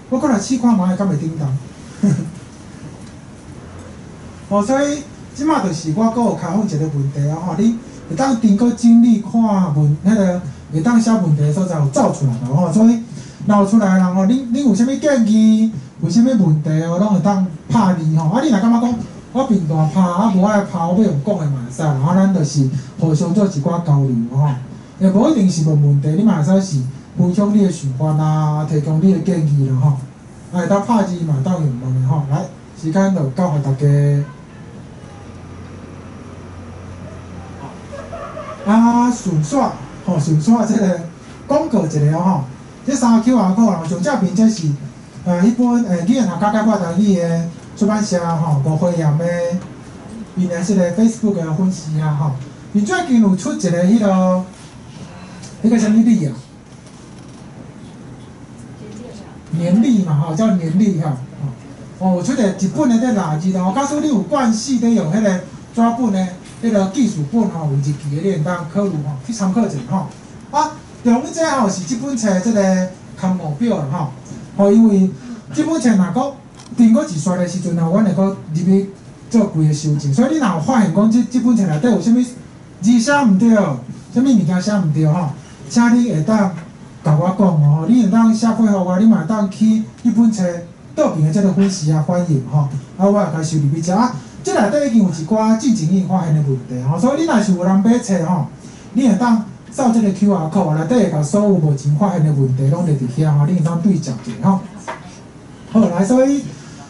我过来试看卖敢会叮当。所以即马就是我阁有开放一个问题啊吼，你会当经过整理看迄个会当写问题的所在有走出来咯吼。所以若有出来的人吼，恁有啥物建议，有啥物问题拢会当拍字吼。你若感觉讲我平大拍，无爱拍，我要用讲的嘛会使啦。咱就是互相做一寡交流吼，也无一定是问问题，你嘛会使是分享你的想法啊，提供你的建议啦吼。会当拍字嘛，当用问的吼。来，时间就交互大家。顺刷顺刷即个广告一个吼，这3个 QR code 啦，上正边这是迄本语言学家解我台语的出版社吼，吴辉炎的因的即个 Facebook 的粉丝啊吼，伊最近有出一个迄个啥物历啊？年历嘛吼，叫年历吼。有出一本的在垃圾咯，假使你有惯势在用迄个纸本的。迄个技术本吼有日期的，你会当考虑吼去参考一下吼。重点这吼是即本册即个刊物表啦吼。因为即本册若讲经过一刷的时阵吼，阮会阁入去做规个修正。所以你若有发现讲即本册内底有啥物字写毋对，啥物物件写毋对吼，请你会当甲我讲吼，你会当写配合我，你嘛会当去迄本册倒边的即个粉丝啊反映吼，我会甲收入去遮。即内底已经有一寡进前已经发现的问题吼，所以你若是有人买册吼，你会当扫即个 QR code 内底会甲所有目前发现的问题拢列伫遐吼，你会当对照者吼。好来，所以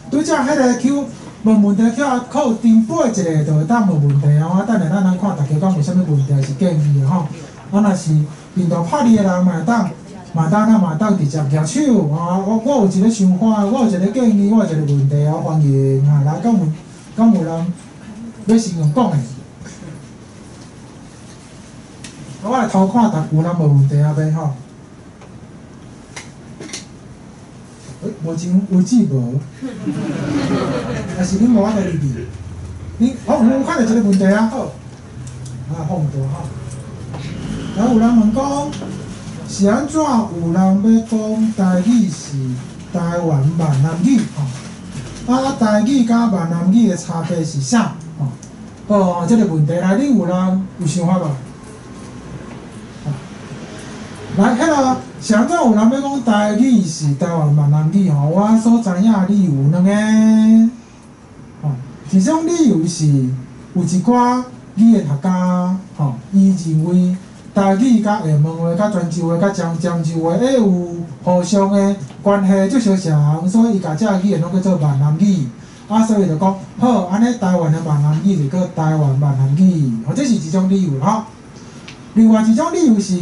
拄则迄个问问题 QR code 顶背一个就会当问问题吼，等下咱看大家讲有啥物问题是建议的吼。若是面对拍字的人嘛会当直接举手我有一个想法，我有一个建议，我有一个问题欢迎来敢有人要先用讲的？我来偷看，有人无问题啊？袂吼？目前为止无，还是恁无法度入去？有看到一个问题啊？好，放大吼。然后有人问讲，是安怎有人要讲台语是台湾闽南语吼？台语甲闽南语的差别是啥？这个问题来，恁有人有想法无？来，迄个是安怎有人要讲台语是台湾闽南语吼？我所知影理由有2个，其中理由是有一寡语言学家伊认为台语甲厦门话、甲泉州话、甲漳州话有互相的关系足相像，所以伊甲这语言拢叫做闽南语。所以就讲好，安尼台湾的闽南语就叫台湾闽南语，这是一种理由吼。另外一种理由是，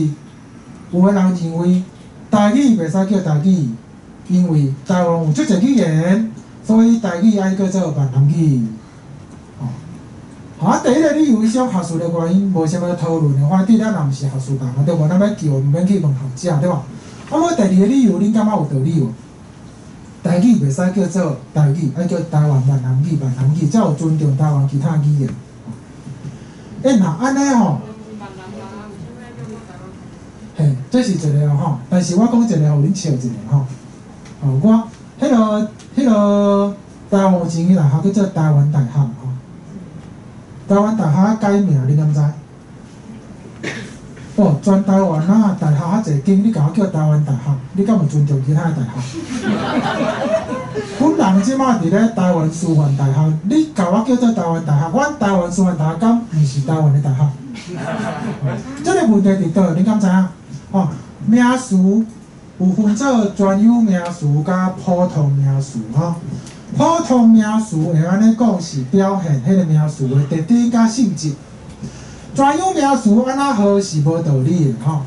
有的人认为台语袂使叫台语，因为台湾有足侪语言，所以台语爱叫做闽南语。第一个理由是种学术的原因，无啥物讨论的。反正咱也毋是学术人，对无？咱要叫，毋免去问学者，对吧？第二个理由，恁感觉有道理无？台语袂使叫做台语，爱叫台湾闽南语，才有尊重台湾其他语言。若安尼吼，嘿。这是一个吼，但是我讲一个，互恁笑一下吼。哦，我迄个台湾有一个大学叫做台湾大学吼。台湾大学改名，你敢知？哦，全台湾啊，大学遐侪间，你甲我叫台湾大学，你敢有尊重其他的大学？阮人即马伫咧台湾师范大学，你甲我叫做台湾大学，阮台湾师范大学敢毋是台湾的大学？这个问题伫倒？你敢知影？哦，名词有分做专有名词甲普通名词吼。普通名词会安尼讲是表现迄个名词的特点甲性质。专有名词安那好是无道理的吼，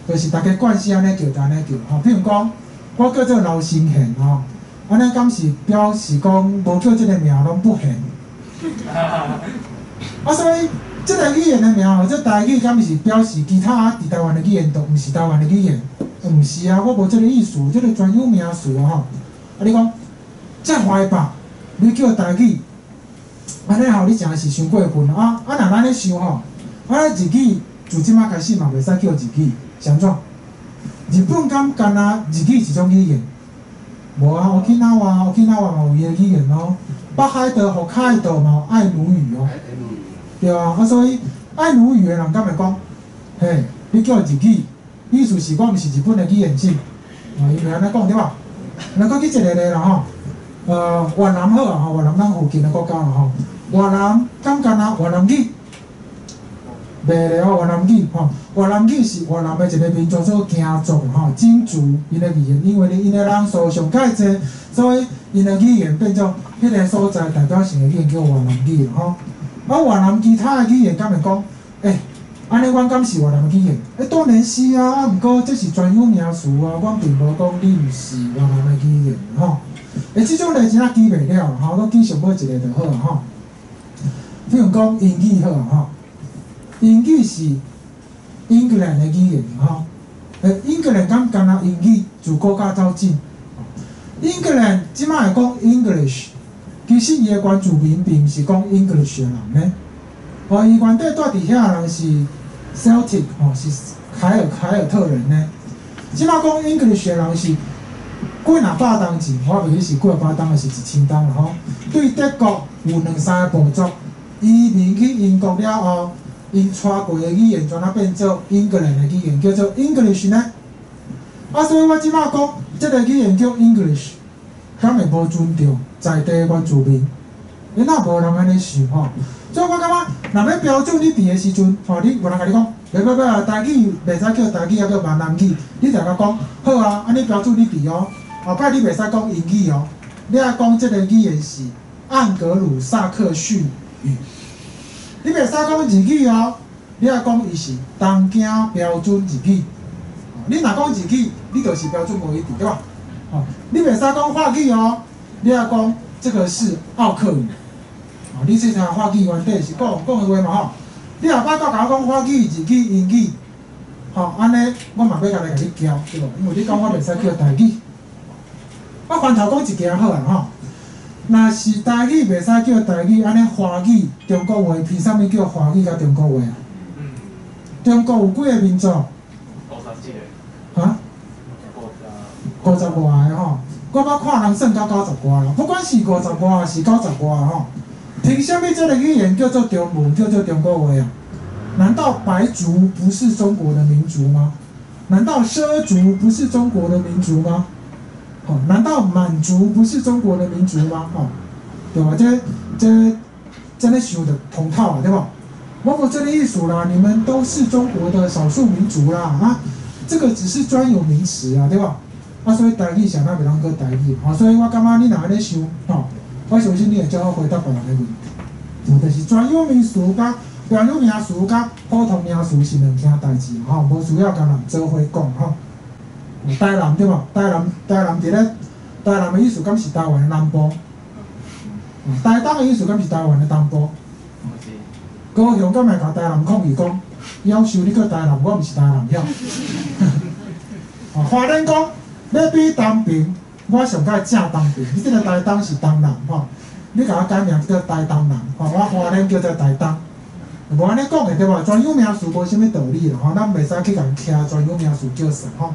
就是大家惯势安尼叫，安尼叫吼。譬如讲，我叫做刘新贤吼，安尼敢是表示讲无叫即个名拢不贤。所以即个语言的名或者台语，敢是表示其他伫台湾的语言都毋是台湾的语言？毋是啊，我无即个意思，即个专有名词吼。你讲，遮坏吧？你叫台语，安尼吼，你真是伤过分啊！若咱咧想吼。日语自即马开始嘛袂使叫日语，是安怎？日本敢干那日语是种语言？无啊，沖縄嘛有伊个语言咯。北海道、北海道嘛有爱奴语哦，对啊。所以爱奴语的人敢会讲，嘿，你叫日语，意思是我毋是日本的语言性，因为安尼讲对吧？咱搁去一个咧啦吼，越南好啊吼，越南咱附近的国家啦吼，越南敢干那越南语？袂咧哦，越南语吼，越南语是越南的一个民族所行族吼，金族因的语言，因为因的人数上介济，所以因的语言变作迄个所在代表性的语言叫越南语吼。越南其他的语言敢会讲，安尼阮敢是越南语言？当然是啊，毋过这是专有名词啊，阮并无讲你毋是越南的语言吼。即种例真仔记袂了吼，我记上尾一个就好吼。比如讲英语好吼。英语是英格兰的语言吼，英格兰敢干那英语自国家走进，英格兰即摆会讲 English， 其实伊的原住民并毋是讲 English 的人呢，伊原底住伫遐人是 Celtic 是凯尔特人呢，即摆讲 English 的人是几若百当钱，我袂记是几若百当，还是1000当啦吼。对德国有2-3个部族，移民去英国了后。因带过的语言，全啊变做英格兰的语言，叫做 English 呢。所以我即摆讲，即个语言叫 English， 敢会无尊重在地原住民？因若无人安尼想吼。所以我感觉，若要标准你伫的时阵，你有人甲你讲，袂，台语袂使叫台语，也叫闽南语，你就甲讲，好啊，安尼标准你伫哦。后摆你袂使讲英语哦，你要讲即个语言是盎格鲁撒克逊语。你袂使讲日语哦，你要讲伊是东京标准日语。你若讲日语，你就是标准无一致，对吧？你袂使讲法语哦，你要讲这个是奥克语。你这条法语原底是讲的话嘛吼。你后摆甲我讲法语、日语、英语，安尼我嘛要甲你教，对无？因为你讲我袂使叫台语。我翻头讲一件好啊吼。若是台语袂使叫台语，安尼华语、中国话凭啥物叫华语甲中国话啊？中国有几个民族？哈？50外个吼，我捌看人算到90外啦。不管是50外还是90外吼，凭啥物这个语言叫做中文，叫做中国话啊？难道白族不是中国的民族吗？难道畲族不是中国的民族吗？难道满族不是中国的民族吗？对吧？这咧想的通透啊，对吧？我无这个意思啦，你们都是中国的少数民族啦，这个只是专有名词啊，对吧？所以台语谁那袂当讲台语，所以我感觉你若安尼想，我相信你会较好回答别人的问题。就是专有名词甲专有名词甲普通名词是两件代志，无需要甲人做伙讲台南对吧？台南伫咧台南的意思，敢是台湾的南部？台东的意思，敢是台湾的东部？高雄敢会甲台南抗议讲，要求你去台南，我毋是台南了。花莲讲，要比东平，我上届正东平，你这个台东是东南你甲我改名叫台东南，我花莲叫做台东。无安尼讲的对吧？专有名词无啥物道理啦吼，咱袂使去共徛专有名词叫啥吼。